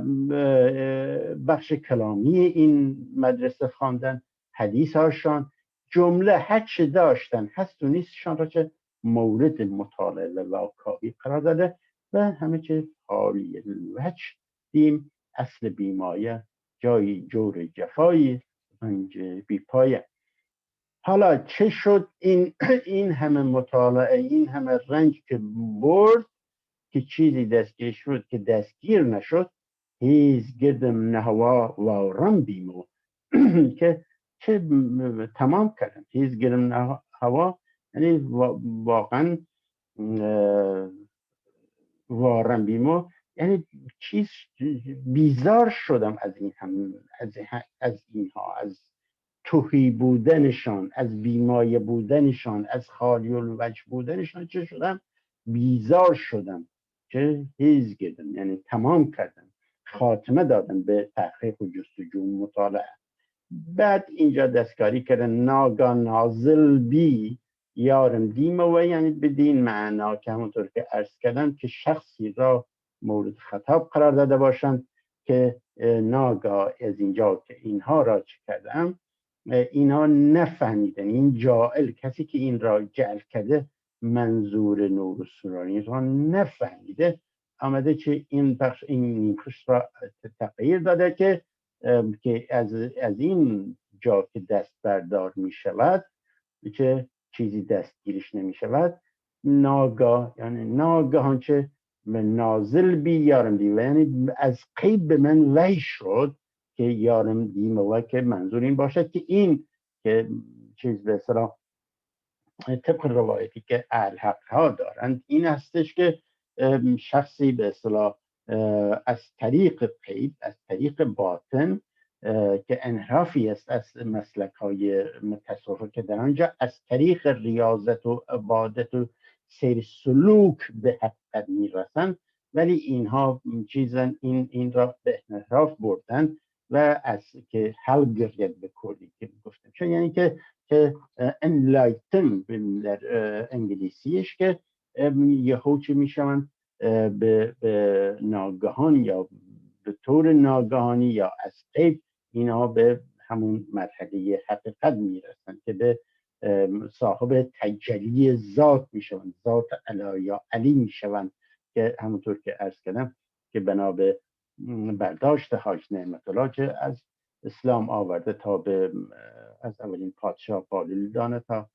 بخش کلامی این مدرسه خواندن، حدیث هاشان، جمله هرچه داشتن هست و نیستشان را چه مورد مطالعه واکاوی قرار داده و همه چه حالی الوجه دیم، اصل بیمایه جای جور جفایی رنج بی پایه. حالا چه شد این همه مطالعه، این همه رنج که برد که چیزی دستگیر شد که دستگیر نشد؟ هیز گردم نهوا وارم بیمو که چه تمام کردم. هیز گردم نهوا یعنی واقعا وارم بیمو یعنی چیز بیزار شدم از این هم از اینها، از توهی بودنشان، از بیمایه بودنشان، از خالی الوجه بودنشان. چه شدم؟ بیزار شدم. چه هیز گردم یعنی تمام کردم، خاتمه دادم به تحقیق و جستجو و مطالعه. بعد اینجا دستکاری کردن ناگاه نازل بی یارم دیم و یعنی بدین معنا که همونطور که عرض کردم که شخصی را مورد خطاب قرار داده باشند که ناگاه از اینجا که اینها را چه کردم، اینها نفهمیدن. این جائل، کسی که این را جعل کرده، منظور نور سرانی را نفهمیده، آمده چه این بخش این نیمکش را تغییر داده که از این جا که دست بردار می شود که چیزی دستگیرش نمی شود، ناگاه یعنی ناگهان چه نازل بی یارم دی، یعنی از قیب به من وحی شد که یارم دیم و که منظور این باشد که این که چیز به اصطلاح طبق روایتی که اهل حق ها دارند این هستش که شخصی به اصطلاح از طریق قیب، از طریق باطن که انحرافی است از مسلک های متصوفه که در آنجا از طریق ریاضت و عبادت و سیر سلوک به حقیقت میرسند، ولی اینها چیزن این را به انحراف بردن و از که حل گرید به کردی که گفتم، چون یعنی که انلایتن در انگلیسیش که یهو چه میشوند به ناگهان یا به طور ناگهانی یا از قیب اینها به همون مرحله حقیقت میرسن که به صاحب تجلی ذات میشوند، ذات علا یا علی میشوند، که همونطور که عرض کردم که بنا به برداشت حاج نعمت الله که از اسلام آورده تا به از اولین پادشاه بالولی دانه تا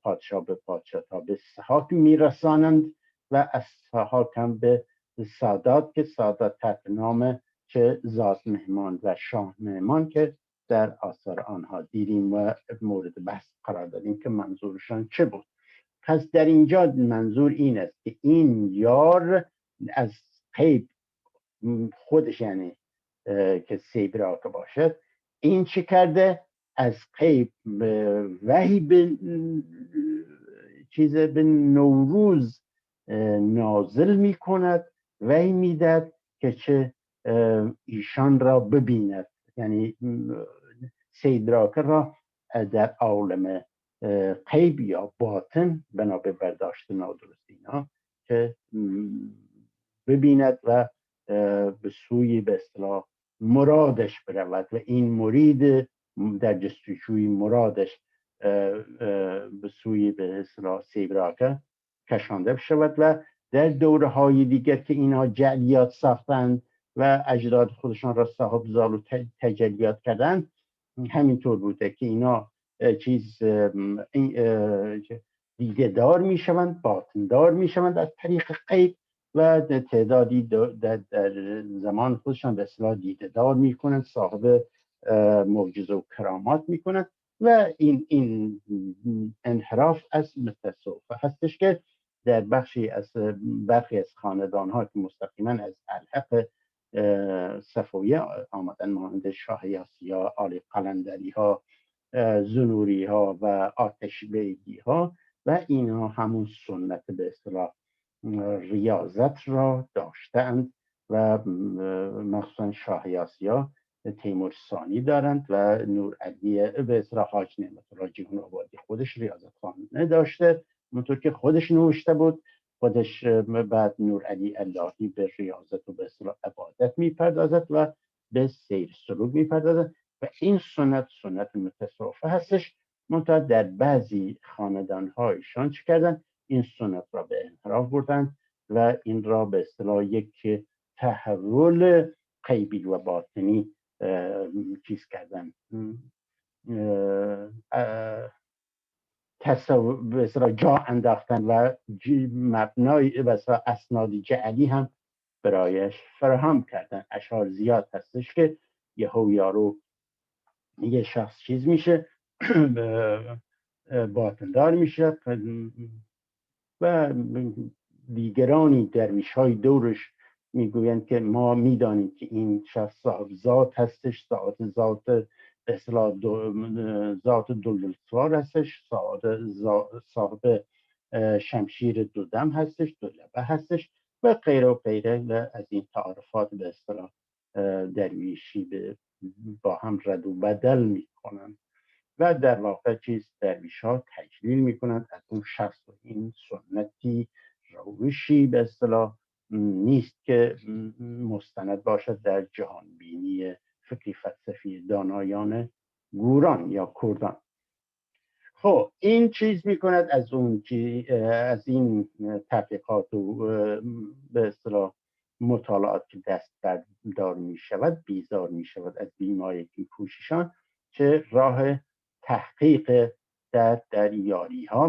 پادشاه به پادشاه تا به سحاک میرسانند و از سحاک هم به سادات که سادات تحت نام چه ذات مهمان و شاه مهمان که در آثار آنها دیدیم و مورد بحث قرار دادیم که منظورشان چه بود. پس در اینجا منظور این است که این یار از غیب خودش، یعنی که سیبراک باشد، این چه کرده؟ از غیب وحی به چیز به نوروز نازل می کند، وحی میدهد که چه ایشان را ببیند، یعنی سیدراک را در عالم غیب یا باطن بنا به برداشت نادرست اینا که ببیند و به سوی به اصطلاح مرادش برود و این مرید در جستجوی مرادش به سوی به اصطلاح سیبراکه کشانده شود و در دوره های دیگر که اینها جعلیات ساختند و اجداد خودشان را صاحب زال و تجلیات کردند، همینطور بوده که اینا چیز دیده دار می شوند، باطن دار می شوند از طریق غیب و تعدادی در زمان خودشان به اصطلاح دیده دار می کنند، صاحب معجزه و کرامات می کنند و این انحراف از متصوفه هستش که در برخی از خاندان ها که مستقیما از الحق صفویه آمدن، مانند شاه یاسیا، آل قلندری ها، زنوری ها و آتش بیگی ها، و اینها همون سنت به اصطلاح ریاضت را داشتند و مخصوصا شاه یاسیا تیمور ثانی دارند و نور علی به اصطلاح حاج نعمت الله جهان آبادی خودش ریاضت خانه داشته، اونطور که خودش نوشته بود. خودش بعد نور علی اللهی به ریاضت و به اصطلاح عبادت میپردازد و به سیر سلوک میپردازد و این سنت متصوفه هستش. منتها در بعضی خاندان هایشان چه کردن؟ این سنت را به انحراف بردن و این را به اصطلاح یک تحول غیبی و باطنی چیز کردن، به اصطلاح جا انداختن و مبنای و اسناد جعلی هم برایش فراهم کردن. اشعار زیاد هستش که یارو یه شخص چیز میشه باطندار میشه و دیگرانی درویش های دورش میگویند که ما میدانیم که این شخص صاحب ذات هستش، ذات به اصطلاح ذات دلدلسوار هستش، صاحب شمشیر دودم هستش، دولبه هستش و غیره و غیره و از این تعارفات به اصطلاح درویشی با هم رد و بدل میکنن و در واقع درویش ها تجلیل میکنند از اون شخص و این سنتی روشی به اصطلاح نیست که مستند باشد در جهانبینی فکری فلسفی دانایان گوران یا کردان. خب این چیز میکند از این تحقیقات و به اصطلاح مطالعات که دست بردار میشود، بیزار میشود از بیمایگی کوششان، چه راه تحقیق در یاری ها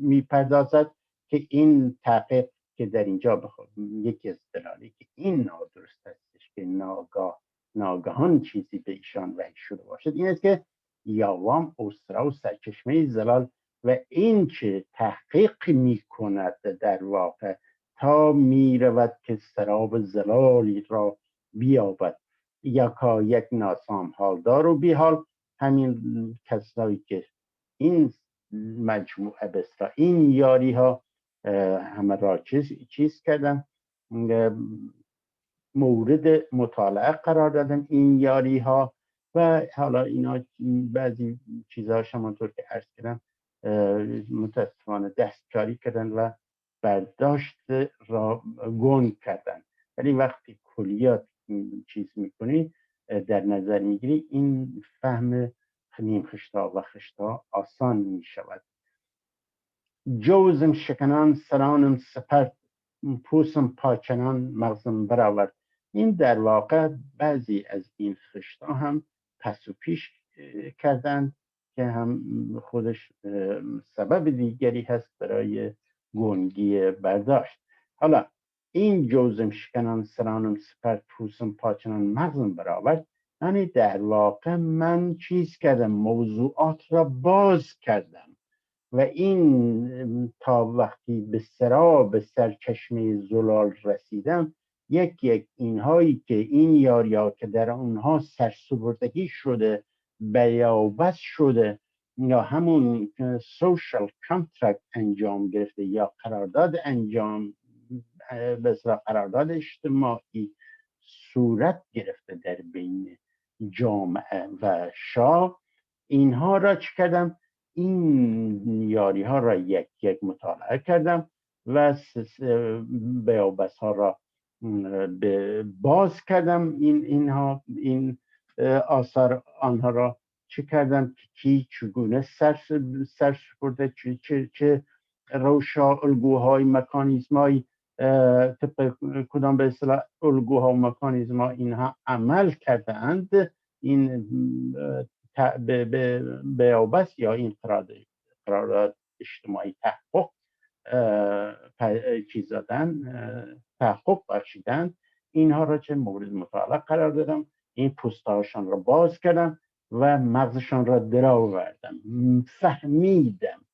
میپردازد که این تحقیق که در اینجا یکی از دلایلی که این نادرست هستش که ناگهان چیزی به ایشان وحی شده باشد این است که یاوام اسرا و سرچشمه زلال و این که تحقیق میکند در واقع تا میرود که سراب زلالی را بیابد یکا یک ناسام حالدار و بیحال. همین کسایی که این مجموعه بسرا این یاری ها همه را چیز کردن، مورد مطالعه قرار دادن این یاری ها و حالا اینا بعضی چیزهاش همونطور که عرض کردم متاسفانه دستکاری کردن و برداشت را گنگ کردن. ولی وقتی کلیات چیز میکنی در نظر میگیری، این فهم نیم خشتا و خشتا آسان می شود. جوزم شکنان سرانم سپر، پوسم پاکنان مغزم برآورد. این در واقع بعضی از این خشتا هم پس و پیش کردن که هم خودش سبب دیگری هست برای گنگی برداشت. حالا این جوزم شکنان سرانم سپر، پوسم پاکنان مغزم برآورد، یعنی در واقع من چیز کردم، موضوعات را باز کردم و این تا وقتی به سرچشمه زلال رسیدم، یک اینهایی که این یاریا که در اونها سرسپردگی شده، بیابس شده، یا همون سوشال کانترکت انجام گرفته یا قرارداد قرارداد اجتماعی صورت گرفته در بین جامعه و شاه، اینها را چه کردم؟ این یاری ها را یک یک مطالعه کردم و بیابس ها را باز کردم. این آثار آنها را چه کردم که کی چگونه سر سپرده، چه روشا الگوهای مکانیزمای طبق کدام به اصطلاح الگوها و مکانیزما اینها عمل کرده اند، این بیابس یا این قرارداد اجتماعی تحقق چیز دادن، تحقق بخشیدن، اینها را چه مورد مطالعه قرار دادم. این پوستهاشان را باز کردم و مغزشان را درآوردم، فهمیدم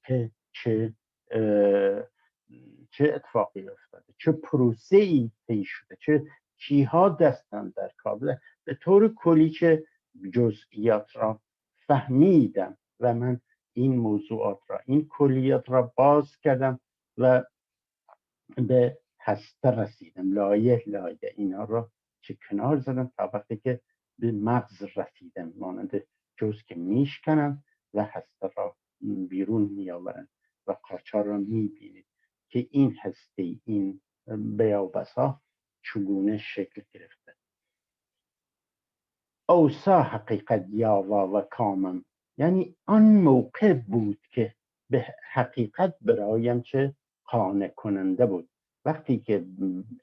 که چه اتفاقی افتاده، چه پروسه ای طی شده، چه کیها دستن در کار، به طور کلی چه جزئیات را فهمیدم و من این موضوعات را، این کلیات را باز کردم و به هسته رسیدم. لایه لایه اینا را چه کنار زدم تا وقتی که به مغز رسیدم، مانند جز که میشکنم و هسته را بیرون میآورن و قاچار را میبینید که این هسته، این بیابس ها چگونه شکل گرفته. اوسا حقیقت یاوا و کامم، یعنی آن موقع بود که به حقیقت برایم چه قانع کننده بود. وقتی که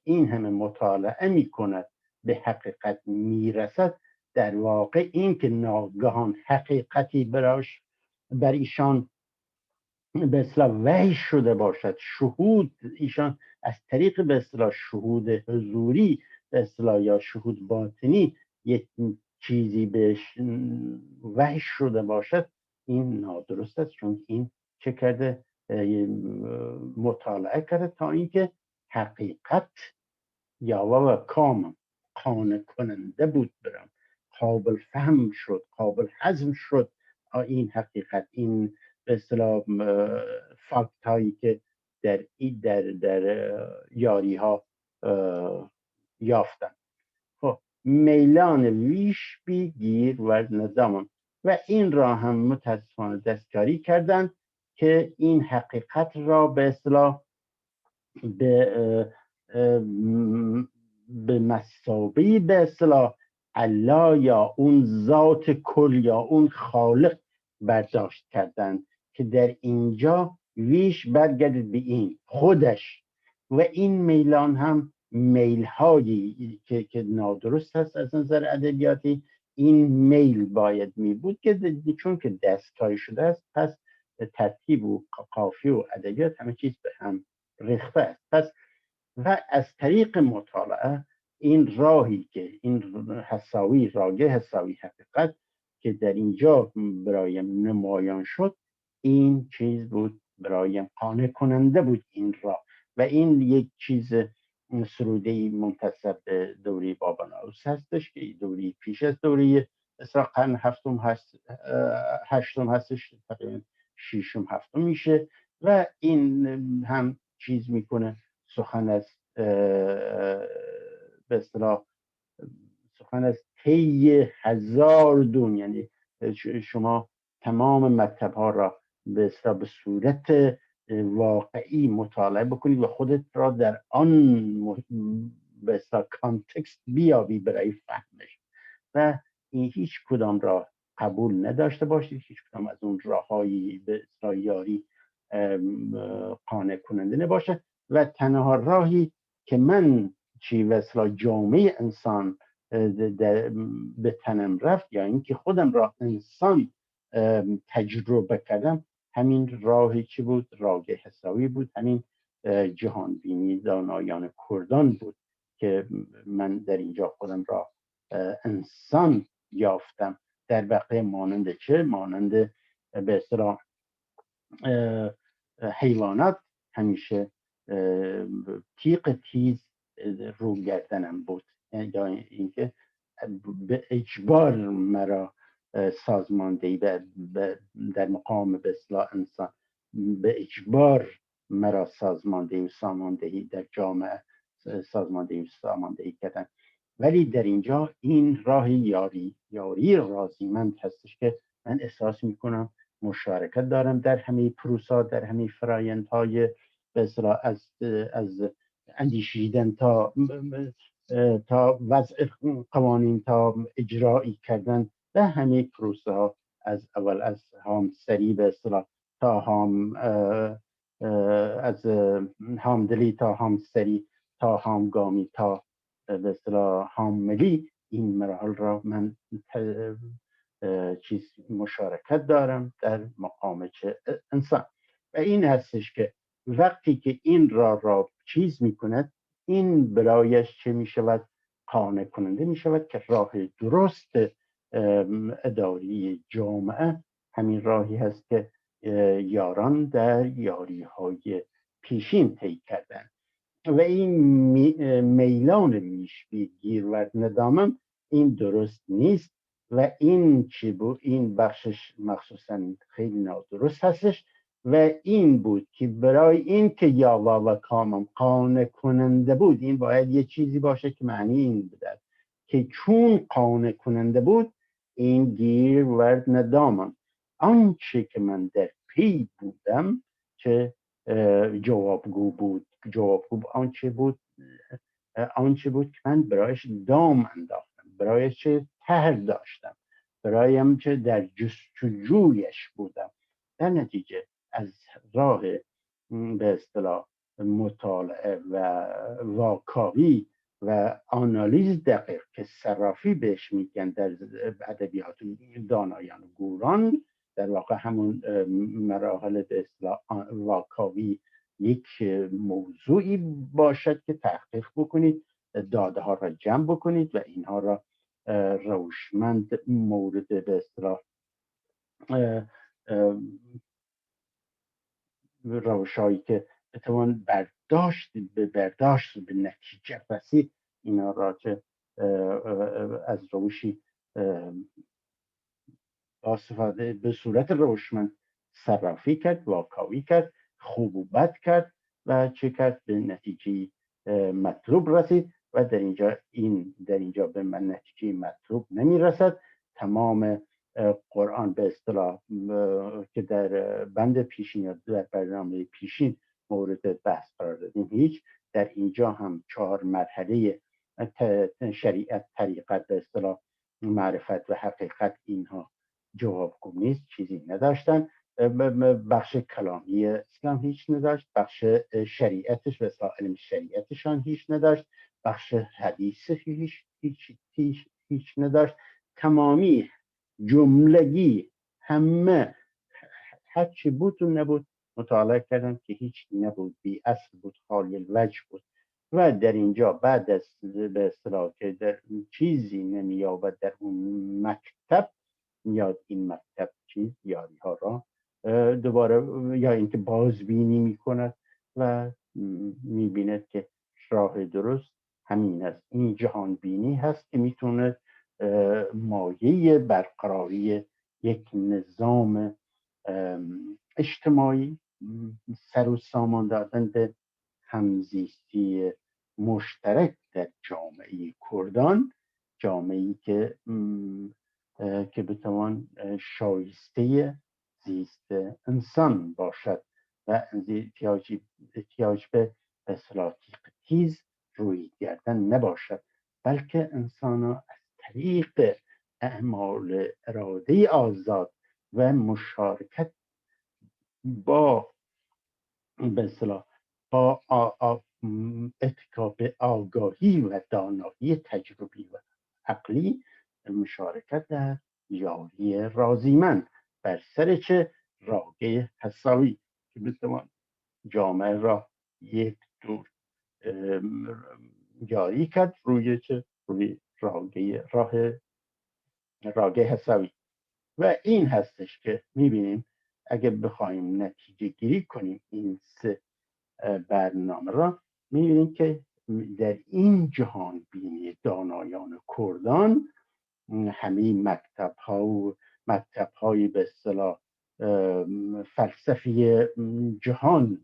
این همه مطالعه می کند به حقیقت می رسد، در واقع این که ناگهان حقیقتی بر ایشان به اصطلاح وحی شده باشد، شهود ایشان از طریق به اصطلاح شهود حضوری به اصطلاح یا شهود باطنی یک چیزی بهش وحی شده باشد، این نادرست است، چون این چه کرده؟ مطالعه کرده تا اینکه حقیقت یاوا و کام قانع کننده بود برم، قابل فهم شد، قابل هضم شد این حقیقت، این به اصطلاح فاکت هایی که در یاری ها یافتن. خب میلان ویش بی گیر و نظام، و این را هم متاسفانه دستکاری کردن که این حقیقت را به اصطلاح به مثابه به اصطلاح الله یا اون ذات کل یا اون خالق برداشت کردن که در اینجا ویش برگردید به این خودش، و این میلان هم میل هایی که نادرست هست از نظر ادبیاتی. این میل باید می بود که چون که دستکاری شده است، پس ترتیب و قافیه و ادبیات همه چیز به هم ریخته است. پس و از طریق مطالعه این راهی که این راگه حساوی حقیقت که در اینجا برایم نمایان شد، این چیز بود برایم قانع کننده بود این راه، و این یک چیز سروده‌ای منتسب به دوره بابانوس هستش که دوره پیش از دوره اصلا قرن هشتم هستش، تقریبا ششم هفتم میشه، و این هم چیز میکنه، سخن از به اصطلاح سخن از طی هزار دون، یعنی شما تمام مکتب ها را به اصطلاح به صورت واقعی مطالعه بکنید و خودت را در آن به اصطلاح کانتکست بیابی برای فهمش. و این هیچ کدام را قبول نداشته باشید، هیچ کدام از اون راههایی به اصطلاح یاری قانع کننده نباشه. و تنها راهی که من چی به اصطلاح جامعه انسان به تنم رفت، یا اینکه خودم را انسان تجربه کردم، همین راهی چی بود؟ راه حسابی بود، همین جهان بینی دانایان کردان بود که من در اینجا خودم را انسان یافتم. در واقع مانند چه؟ مانند به اصطلاح حیوانات همیشه تیغ تیز رو گردنم بود، یا اینکه به اجبار مرا سازماندهی در مقام به اصطلاح انسان به اجبار مرا سازماندهی و ساماندهی در جامعه سازماندهی و ساماندهی کردن. ولی در اینجا این راه یاری رازیمند هستش که من احساس میکنم مشارکت دارم در همه پروسا، در همه فرایندهای به اصطلاح از اندیشیدن تا وضع قوانین تا اجرایی کردن و همه پروسه ها، از اول از هامسری به اصطلاح تا از هامدلی تا هامسری تا هامگامی تا به اصطلاح هامملی، این مراحل را من مشارکت دارم در مقام انسان. و این هستش که وقتی که این را چیز میکند، این برایش چه میشود؟ قانع کننده میشود که راه درست اداری جامعه همین راهی هست که یاران در یاری های پیشین طی کردن. و این میلان میشبی گیرورد ندامم این درست نیست و این چی بود؟ این بخشش مخصوصا خیلی نادرست هستش و این بود که برای این که یاوا و کامم قانع کننده بود، این باید یه چیزی باشه که معنی این بوده که چون قانع کننده بود این گیرورد ندامم. آنچه که من در پی بودم که جوابگو بود آنچه بود که من برایش دام انداختم، برایش چه طرح داشتم، برایم چه در جستجویش بودم. در نتیجه از راه به اصطلاح مطالعه و واکاوی و آنالیز دقیق که صرافی بهش میگن در ادبیات دانایان و گوران، در واقع همون مراحل به اصطلاح واکاوی یک موضوعی باشد که تحقیق بکنید، داده ها را جمع بکنید و اینها را روشمند مورد به اصطلاح روشایی که بتوان برداشت به نتیجه رسید، اینا را چه از روشی استفاده به صورت روشمند صرافی کرد، واکاوی کرد، خوب و بد کرد و چه کرد؟ به نتیجه مطلوب رسید. و در اینجا به من نتیجه مطلوب نمی رسد. تمام قرآن به اصطلاح که در بند پیشین یا در برنامه پیشین مورد بحث قرار دادیم، هیچ در اینجا هم 4 مرحله شریعت، طریقت، به اصطلاح معرفت و حقیقت، اینها جوابگو نیست، چیزی نداشتن. بخش کلامی اسلام هیچ نداشت، بخش شریعتش و علم شریعتشان هیچ نداشت، بخش حدیث هیچ نداشت. تمامی جملگی همه هر چی بود و نبود مطالعه کردن که هیچ نبود، بی اصل بود، خالی الوجه بود. و در اینجا بعد از به اصطلاح که در چیزی نمی‌یابد در اون مکتب، میاد این مکتب یاری ها را دوباره یا اینکه بازبینی میکند و میبیند که راه درست همین است. این جهان بینی هست که میتونه مایه برقراری یک نظام اجتماعی، سر و سامان دادن به همزیستی مشترک در جامعه کردان، جامعه‌ای که بتوان شایسته زیست انسان باشد و احتیاج به اصلاح تیز رویگردن نباشد، بلکه انسان ها از طریق اعمال اراده آزاد و مشارکت با به اصطلاح با اتکا به آگاهی و دانایی تجربی و عقلی مشارکت در یاری رازیمن بر سر چه راگه حساوی که بتوان جامعه را یک دور جاری کرد روی چه روی راگه حساوی. و این هستش که میبینیم اگه بخوایم نتیجه گیری کنیم این سه برنامه را، میبینیم که در این جهان بینی دانایان کردان همه مکتب های به اصطلاح فلسفی جهان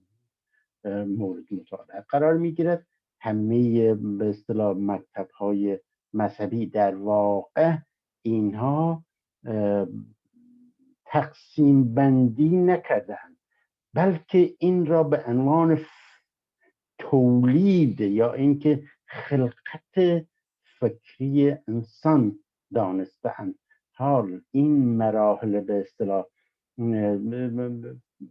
مورد مطالعه قرار میگیرد. همه به اصطلاح مکتب های مذهبی در واقع اینها تقسیم بندی نکردند، بلکه این را به عنوان تولید یا اینکه خلقت فکری انسان دانسته‌اند. حال این مراحل به اصطلاح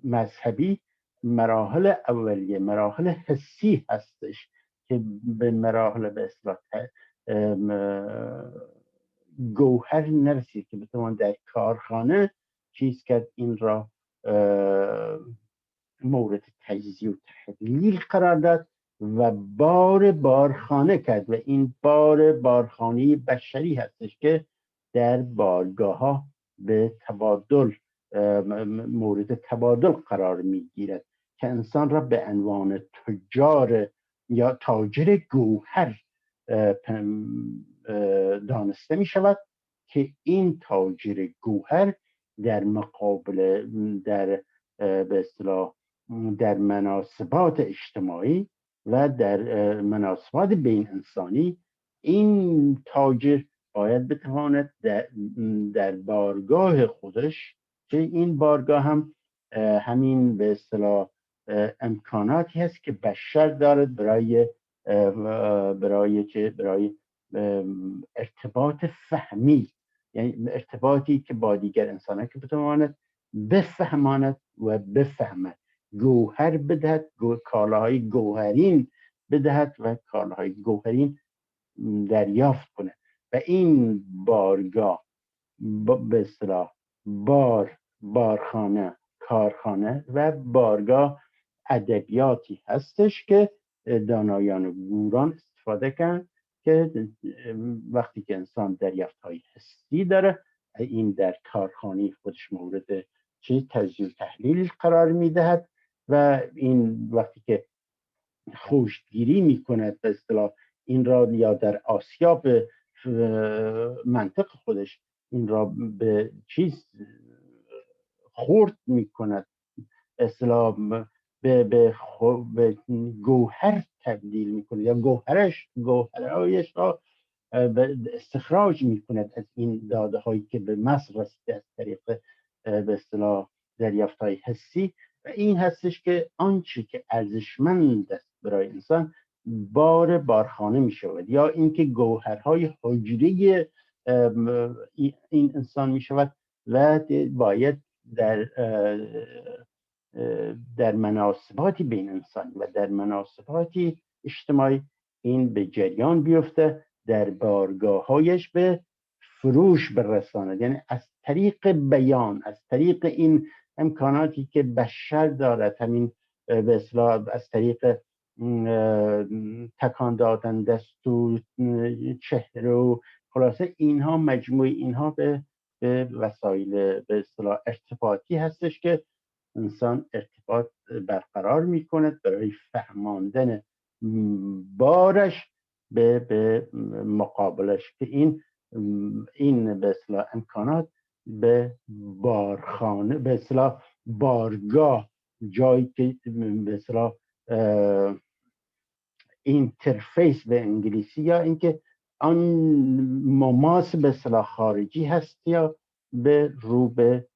مذهبی مراحل اولیه، مراحل حسی هستش که به مراحل به اصطلاح گوهر نرسید که بتوان در کارخانه چیز کرد، این را مورد تجزیه و تحلیل قرار داد و بارخانه کرد. و این بارخانه بشری هستش که در بارگاه ها به تبادل مورد تبادل قرار میگیرد که انسان را به عنوان تجار یا تاجر گوهر دانسته می شود که این تاجر گوهر در مقابل در به اصطلاح در مناسبات اجتماعی و در مناسبات بین انسانی این تاجر باید بتواند در بارگاه خودش، که این بارگاه هم همین به اصطلاح امکاناتی هست که بشر دارد برای ارتباط فهمی، یعنی ارتباطی که با دیگر انسان ها که بتواند بفهماند و بفهمد، گوهر بدهد، کالاهای گوهرین بدهد و کالاهای گوهرین دریافت کنه. و این بارگاه به اصطلاح بارخانه، کارخانه و بارگاه ادبیاتی هستش که دانایان گوران استفاده کردن که وقتی که انسان دریافت‌های حسی داره، این در کارخانه خودش مورد تجزیه و تحلیل قرار میدهد و این وقتی که خوشگیری میکند به اصطلاح این را یا در آسیاب منطق خودش این را به خورد میکند، اصطلاح به گوهر تبدیل میکنه یا گوهرهایش را استخراج میکند از این داده هایی که به مصر رسیده از طریق به اصطلاح دریافت های حسی. و این هستش که آنچه که ارزشمند است برای انسان بارخانه می شود، یا اینکه گوهرهای حجری این انسان می شود و باید در مناسباتی بین انسان و در مناسباتی اجتماعی این به جریان بیفته، در بارگاه‌هایش به فروش برساند. یعنی از طریق بیان، از طریق این امکاناتی که بشر دارد، همین به اصطلاح از طریق تکان دادن دست و چهره و خلاصه اینها، مجموع اینها به وسایل به اصطلاح ارتباطی هستش که انسان ارتباط برقرار میکند برای فهماندن بارش به مقابلش، که این به اصطلاح امکانات به بارخانه، به اصطلاح بارگاه، جایی که به اصطلاح اینترفیس به انگلیسی، یا اینکه آن مماس به اصطلاح خارجی هست یا به رو به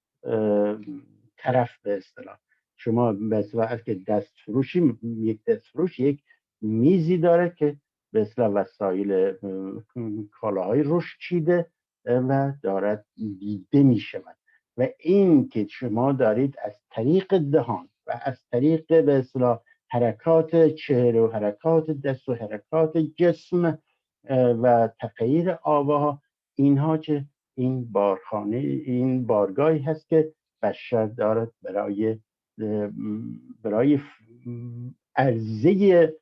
طرف به اصطلاح. شما به اصطلاح که یک دست فروش یک میزی داره که به اصطلاح وسایل کالاهای رشد چیده و دارد دیده می شود و این که شما دارید از طریق دهان و از طریق به اصطلاح حرکات چهره و حرکات دست و حرکات جسم و تغییر آواها، اینها که این بارخانه، این بارگاهی هست که بشر دارد برای عرضه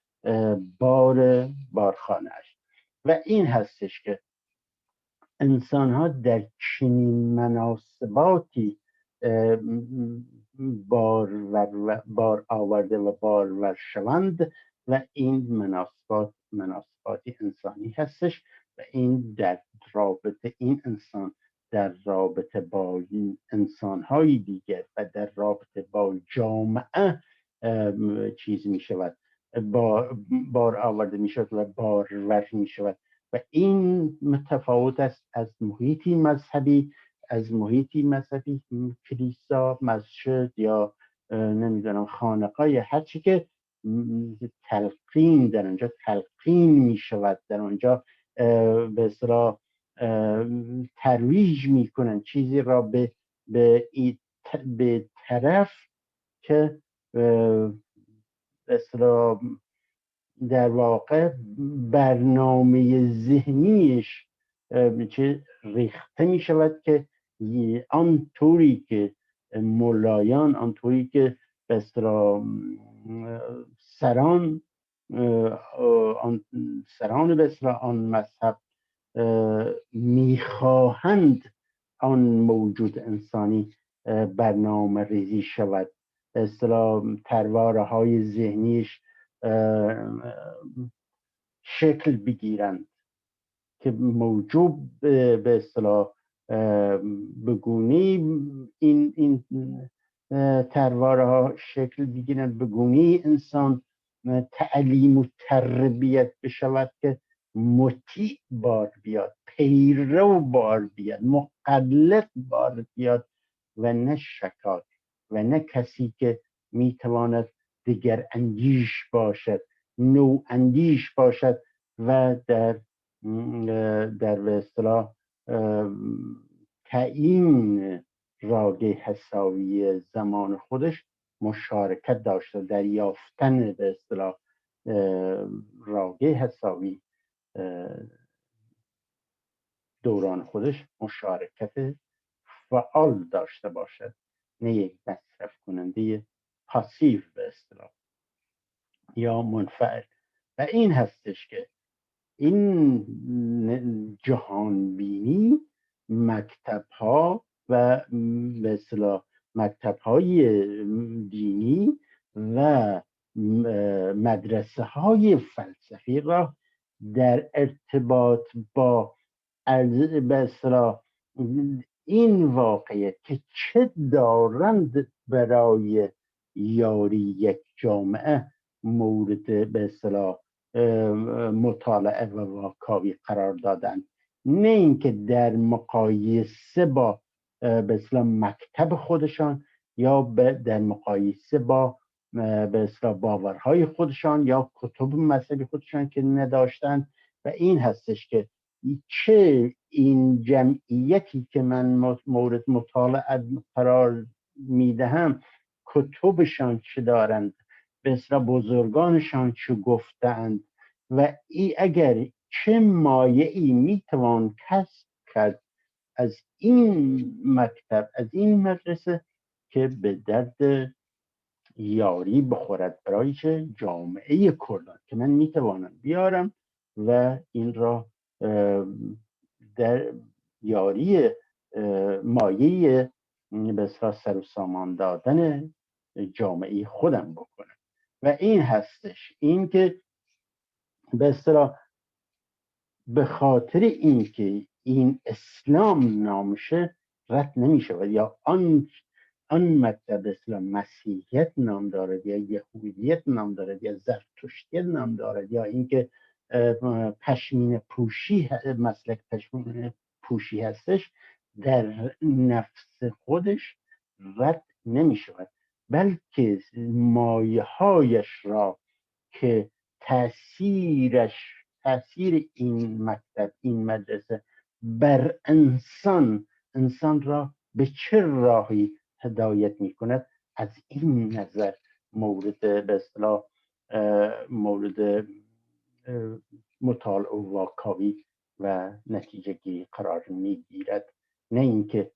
بارخانه‌اش. و این هستش که انسان ها در چنین مناسباتی بار آورده و بارور شوند و این مناسباتی انسانی هستش و این در رابطه این انسان در رابطه با انسانهای دیگر و در رابطه با جامعه چیز می شود، بار آورده می شود و بارور می شود و این متفاوت است از محیطی مذهبی، کلیسا، مسجد یا نمیدونم خانقاه یا هر چی که تلقین در اونجا تلقین می شود، در اونجا به اصطلاح ترویج می کنن چیزی را به طرف که به اصطلاح در واقع برنامه ذهنیش چه ریخته می شود که آنطوری که ملایان، آنطوری که به اصطلاح سران به اصطلاح آن مذهب میخواهند آن موجود انسانی برنامه ریزی شود، به اصطلاح ترواره های ذهنیش شکل بگیرند که موجود به اصطلاح بگونی این ترواره ها شکل بگیرند، بگونی انسان تعلیم و تربیت بشود که مطیع بار بیاد، پیرو بار بیاد، مقلد بار بیاد و نه شکاک و نه کسی که میتواند دیگر اندیش باشد، نو اندیش باشد و در به اصطلاح تعیین راگه حساوی زمان خودش مشارکت داشته، در یافتن به اصطلاح راگه حساوی دوران خودش مشارکت فعال داشته باشد، نه یک مصرف کننده پاسیو به اصطلاح یا منفعل. و این هستش که این جهانبینی مکتب ها و به اصطلاح مکتب های دینی و مدرسه های فلسفی را در ارتباط با به اصطلاح این واقعیت که چه دارند برای یاری یک جامعه مورد به اصطلاح مطالعه و واکاوی قرار دادن، نه اینکه در مقایسه با به اصطلاح مکتب خودشان یا در مقایسه با به اصطلاح باورهای خودشان یا کتب مذهبی خودشان که نداشتن. و این هستش که چه این جمعیتی که من مورد مطالعه قرار میدهم کتبشان چه دارند، به اصطلاح بزرگانشان چه گفتند و اگر چه مایعی میتوان کسب کرد از این مکتب، از این مدرسه که به درد یاری بخورد برای چه جامعه کلان که من میتوانم بیارم و این را در یاری مایه به اصطلاح سر و سامان دادن جامعه خودم بکنم. و این هستش، این که به اصطلاح به خاطر اینکه این اسلام نامشه رد نمیشه و یا آن مکتب اسلام مسیحیت نام دارد یا یهودیت نام دارد یا زرتشتیت نام دارد یا اینکه پشمینه پوشی مسلک پشمینه پوشی هستش، در نفس خودش رد نمی شود، بلکه مایه هایش را که تأثیرش تاثیر این مکتب، این مدرسه بر انسان را به چه راهی هدایت می کند، از این نظر مورد به اصطلاح مورد مطالعه و واکاوی و نتیجه گیری قرار می گیرد. نه اینکه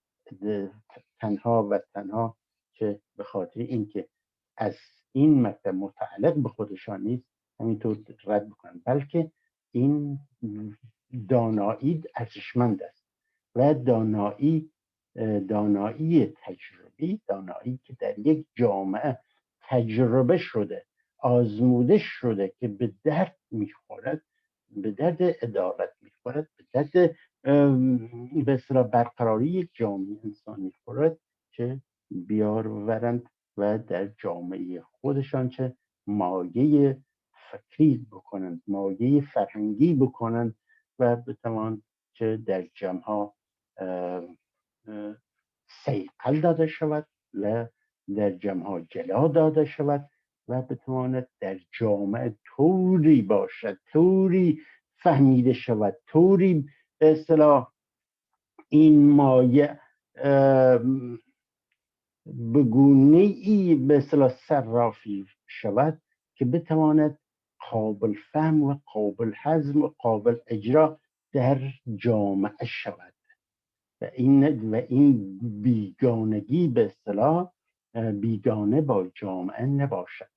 تنها و تنها که به خاطر اینکه از این مکتب متعلق به خودشان نیست همینطور رد بکنن، بلکه این دانایی ارزشمند است و دانایی تجربی، دانایی که در یک جامعه تجربه شده، آزموده شده که به درد میخورد، به درد عدالت میخورد، به درد به اصطلاح برقراری یک جامعه انسان میخورد، که بیارورند و در جامعه خودشان چه مایه فکری بکنند، مایه فرهنگی بکنند و بتوان که در جمعها صیقل داده شود و در جمعها جلا داده شود و بتواند در جامعه طوری باشد، طوری فهمیده شود، طوری به اصطلاح این مایه به گونه‌ای به اصطلاح صرافی شود که بتواند قابل فهم و قابل هضم و قابل اجرا در جامعه شود و این بیگانگی به اصطلاح بیگانه با جامعه نباشد،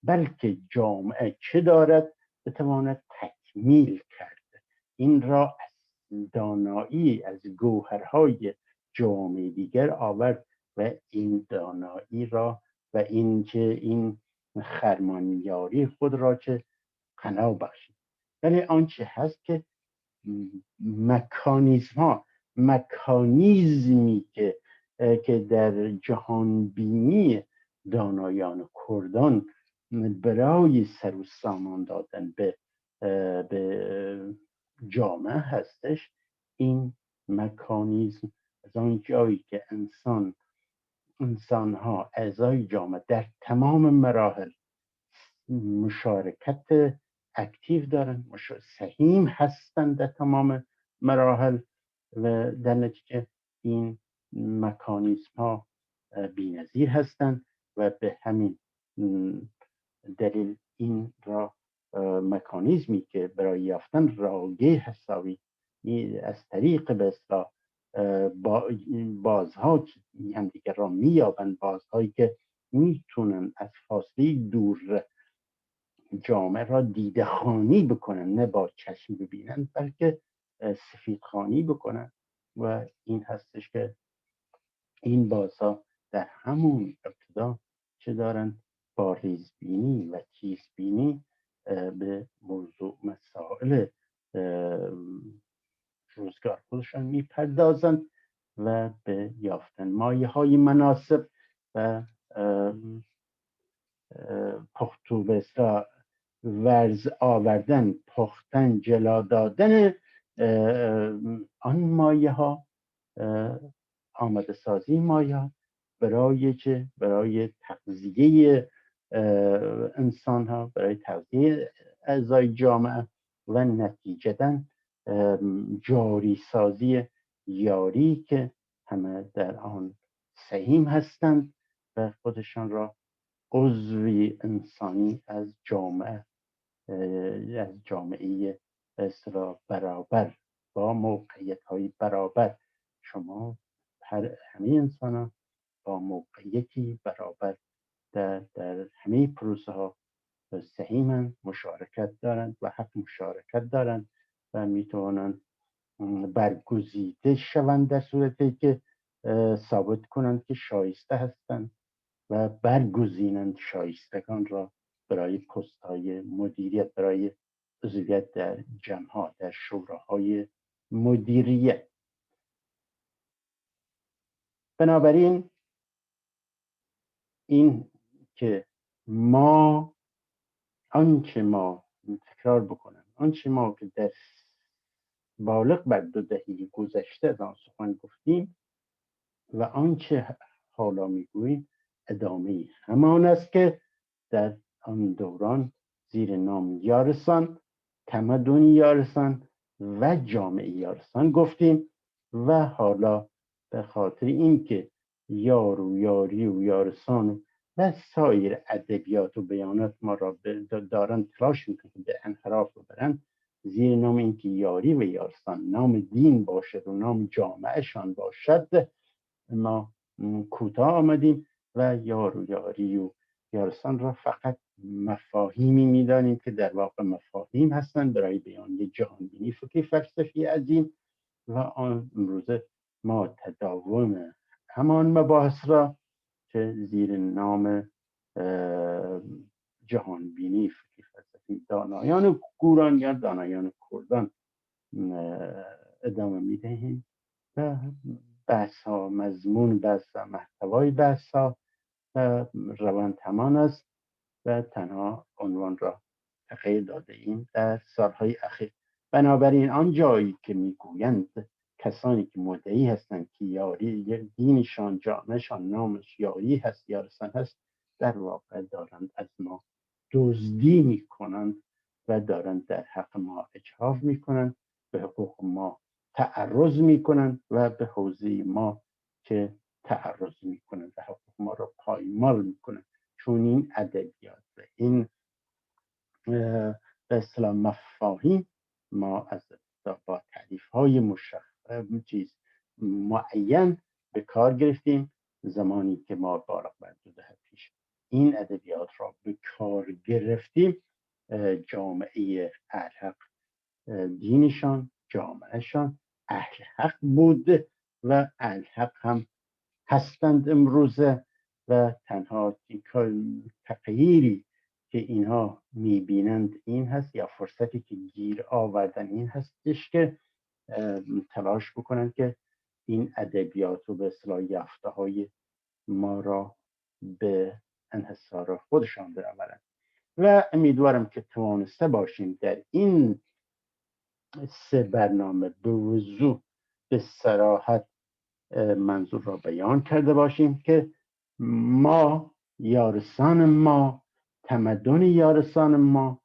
بلکه جامعه چه دارد بتواند تکمیل کرد. این را از دانایی، از گوهرهای جامعه دیگر آورد و این دانایی را و این که این خرمانیاری خود را که قنا بخشید. ولی آنچه هست که مکانیزمی که در جهان بینی دانایان کردان برای سر و سامان دادن به جامعه هستش، این مکانیزم از آن جایی که انسانها اعضای جامعه در تمام مراحل مشارکت اکتیو دارن، سهیم هستند در تمام مراحل و در نتیجه این مکانیزم ها بی‌نظیر هستند و به همین دلیل این را مکانیزمی که برای یافتن راگه حسابی از طریق به اصطلاح بازها که همدیگر را مییابند، بازهایی که میتونن از فاصله دور جامعه را دیده خانی بکنن، نه با چشم ببینن بلکه سفید خانی بکنن. و این هستش که این بازها در همون ابتدا چه دارن با ریزبینی و تیزبینی به موضوع مسائل روزگار خودشان میپردازند و به یافتن مایه های مناسب و پختو به اصطلاح ورز آوردن، پختن، جلا دادن آن مایه ها، آماده سازی مایه ها برای تغذیه انسان ها، برای تغذیه اعضای جامعه و نتیجتاً جاری سازی یاری که همه در آن سهیم هستند و خودشان را عضوی انسانی از جامعه اصطلاح برابر با موقعیت های برابر، شما همه انسان ها با موقعیتی برابر در همه پروسه ها سهیمن، مشارکت دارند و حق مشارکت دارند و میتوانند برگزیده شوند در صورتی که ثابت کنند که شایسته هستند و برگزینند شایستگان را برای پست های مدیریت، برای عضویت در جمع‌ها، در شوراهای مدیریت. بنابراین این که تکرار بکنم، آنچه ما که در بالغ بر 2 دهه گذشته از آن سخن گفتیم و آنچه حالا میگوییم ادامه همان است که در آن دوران زیر نام یارسان تمدن یارسان و جامعه یارسان گفتیم و حالا به خاطر اینکه یار و یاری و یارسان و سایر ادبیات و بیانات ما را دارن تلاش میکنن به انحراف ببرن، زیر نام اینکه یاری و یارسان نام دین باشد و نام جامعهشان باشد، ما کوتاه آمدیم و یار و یاری و یارسان را فقط مفاهیمی میدانیم که در واقع مفاهیم هستند برای بیان یک جهانبینی فکری فلسفی عظیم و آن امروزه ما تداوم همان مباحث را که زیر نام جهانبینی فکری فلسفی دانایان گوران یا دانایان کردان ادامه میدهیم و بحث ها، مضمون بحث و محتوای بحث ها روان همان است و تنها عنوان را تغییر داده ایم در سالهای اخیر. بنابراین آن جایی که میگویند کسانی که مدعی هستند که یاری دینشان جامعهشان نامش یاری هست یارسان هست، در واقع دارند از ما دزدی میکنند و دارند در حق ما اجحاف میکنند، به حقوق ما تعرض میکنند و به حوزه ما که تعرض میکنند و حقوق ما را پایمال میکنند، چون این ادبیات و این به اصطلاح مفاهیم ما از با تعریف های چیز معین به کار گرفتیم. زمانی که ما بارق بر 2 دهه پیش این ادبیات را به کار گرفتیم، جامعه اهل حق دینشان جامعهشان اهل حق بود و اهل حق هم هستند امروزه و تنها تغییری که اینها میبینند این هست، یا فرصتی که گیر آوردن این هستش که تلاش بکنند که این ادبیات و به اصطلاح یافته های ما را به انحصار خودشان درآورند و امیدوارم که توانسته باشیم در این 3 برنامه به وضوح به صراحت منظور را بیان کرده باشیم که ما یارسان ما، تمدن یارسان ما،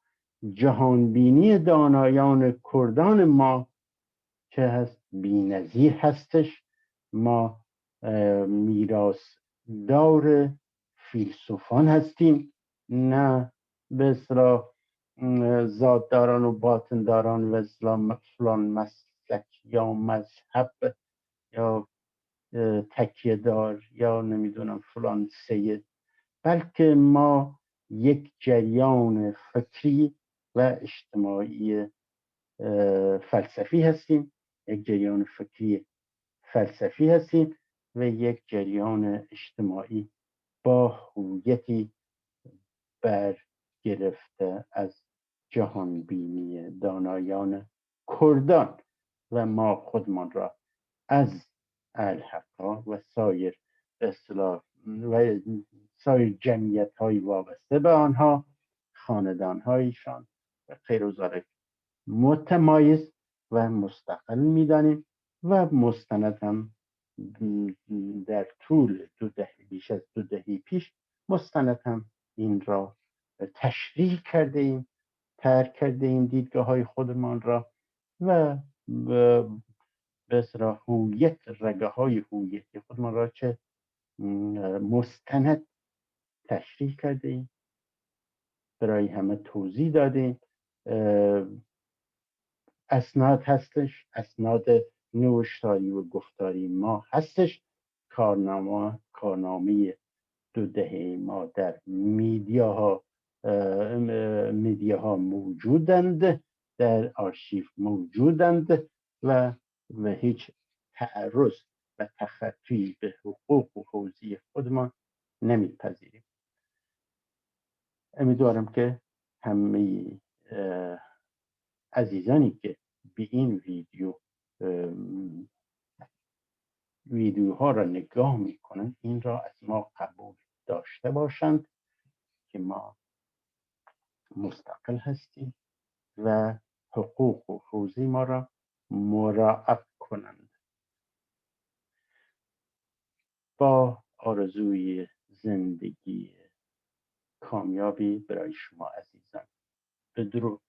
جهانبینی دانایان کردان ما که هست بی‌نظیر هستش. ما میراث دار فیلسوفان هستیم، نه به اصطلاح ذاتداران و باطنداران و فلان مسلک یا مذهب یا تکیه دار یا نمیدونم فلان سید، بلکه ما یک جریان فکری و اجتماعی فلسفی هستیم، یک جریان فکری فلسفی هستیم و یک جریان اجتماعی با هویتی برگرفته از جهانبینی دانایان کردان و ما خودمان را از الحقا و سایر اصطلاح و سایر جمعیت های وابسته به آنها، خاندان هایشان و غیر و ذالک متمایز و مستقل میدانیم و مستند هم در طول 2 دهه بیش از 2 دهه پیش مستند هم این را تشریح کرده ایم، ترک کرده ایم دیدگاه های خودمان را و به اصطلاح هویت رگه های هویتی خودمان را چه مستند تشریح کرده ایم، برای همه توضیح دادیم. اسناد هستش، اسناد نوشتاری و گفتاری ما هستش، کارنامه 2 دهه ما در میدیاها موجودند، در آرشیو موجودند و هیچ تعرض و تخطی به حقوق و حوزه خودمان نمیپذیریم. امیدوارم که همه عزیزانی که به این ویدیوها را نگاه میکنند این را از ما قبول داشته باشند که ما مستقل هستیم و حقوق و حوزه ما را مراعات کنند. با آرزوی زندگی کامیابی برای شما عزیزان، بدرود.